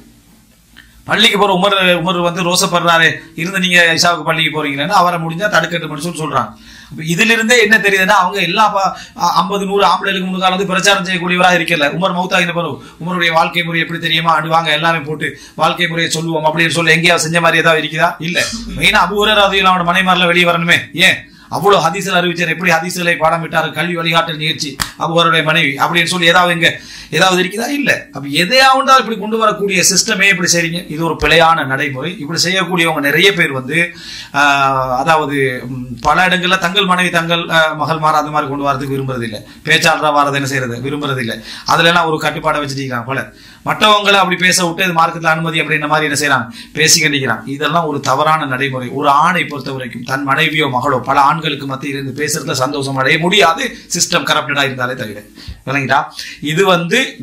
பள்ளிக்கு போற உமர் ரோசப்படுறாரு இருந்து நீங்க இஷாவுக்கு பள்ளிக்கு போறீங்களா, அவரை முடிஞ்சா தடுக்கட்டு சொல்றாங்க. இதுல இருந்தே என்ன தெரியுதுன்னா அவங்க எல்லா 50-100 ஆம்பளைகளுக்கு முன்னால பிரச்சாரம் செய்யக்கூடியவராக இருக்கல. உமர் மௌத்தாகின பிறகு உமருடைய வாழ்க்கை முறை எப்படி தெரியுமா, அடுவாங்க எல்லாமே போட்டு வாழ்க்கை முறையை சொல்லுவோம் அப்படின்னு சொல்லி எங்கேயாவது செஞ்ச மாதிரி ஏதாவது இருக்குதா? இல்ல. மெயினா அபூ ஹுரைரா ரலியல்லாஹு அன்ஹு மனைமாரில வெளியே வரணுமே. ஏன் அவ்வளவு ஹதீஸ்ல அறிவிச்சார், எப்படி ஹதீஸ்களை பாடம் விட்டார்கள், கல்வி வழிகாட்டல் நிகழ்ச்சி அபூஹுரைராவுடைய மனைவி அப்படின்னு சொல்லி ஏதாவது இருக்குதா? இல்ல. அப்ப எதையாவது இப்படி கொண்டு வரக்கூடிய சிஸ்டமே இப்படி செய்றீங்க. இது ஒரு பிழையான நடைமுறை. இப்படி செய்யக்கூடியவங்க நிறைய பேர் அதாவது பல இடங்கள்ல தங்கள் மனைவி தங்கள் மகள் மாற அந்த மாதிரி கொண்டு வரதுக்கு விரும்புறது இல்லை. பேச்சாளராக வரது என்ன செய்யறது விரும்புறது இல்லை. அதுல எல்லாம் ஒரு கட்டுப்பாடை வச்சுட்டு பல மற்றவங்களை அப்படி பேச விட்டு இது மார்க்கத்தில் அனுமதி அப்படின்ற மாதிரி என்ன செய்யறாங்க, பேசி கண்டிக்கிறாங்க. இதெல்லாம் ஒரு தவறான நடைமுறை. ஒரு ஆணை பொறுத்த வரைக்கும் தன் மனைவியோ மகளோ பல ஆண்களுக்கு மத்தியில் இருந்து பேசுறதுல சந்தோஷம் அடைய முடியாது, சிஸ்டம் கரப்டடா இருந்தாலே தவிர. விளங்கிட்டா? இது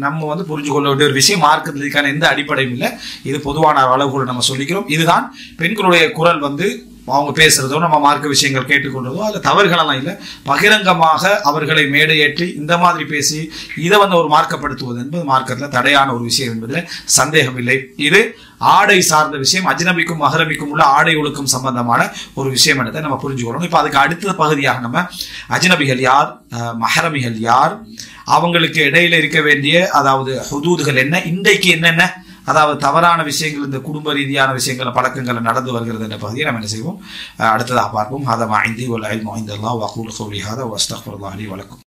நம்ம புரிஞ்சு கொள்ள வேண்டிய ஒரு விஷயம். மார்க்கத்தில் இதுக்கான எந்த அடிப்படையும் இல்லை. இது பொதுவான அளவுகளை நம்ம சொல்லிக்கிறோம். இதுதான் பெண்களுடைய குரல் அவங்க பேசுறதோ நம்ம மார்க்க விஷயங்கள் கேட்டுக்கொள்றதோ அதுல தவறுகளெல்லாம் இல்லை. பகிரங்கமாக அவர்களை மேடையேற்றி இந்த மாதிரி பேசி இதை ஒரு மார்க்கப்படுத்துவது என்பது மார்க்கத்தில் தடையான ஒரு விஷயம் என்பதில் சந்தேகம் இல்லை. இது ஆடை சார்ந்த விஷயம். அஜ்னபிக்கும் மஹரமிக்கும் உள்ள ஆடை ஒழுக்கம் சம்பந்தமான ஒரு விஷயம் என்பதை நம்ம புரிஞ்சுக்கணும். இப்போ அதுக்கு அடுத்த பகுதியாக நம்ம அஜ்னபிகள் யார், மஹரமிகள் யார், அவங்களுக்கு இடையில இருக்க வேண்டிய அதாவது ஹுதூதுகள் என்ன, இன்றைக்கு என்னென்ன அதாவது தவறான விஷயங்கள் இந்த குடும்ப ரீதியான விஷயங்கள் பழக்கங்கள் நடந்து வருகிறது என்ற பகுதியை நம்ம என்ன செய்வோம், அடுத்ததாக பார்ப்போம். ஹாதா மா இந்தி வல் இல்மு இன்தல்லாஹ் வ அகூலு கௌலி ஹாதா வ அஸ்தக்ஃபிருல்லாஹ் லி வ லக்கும்.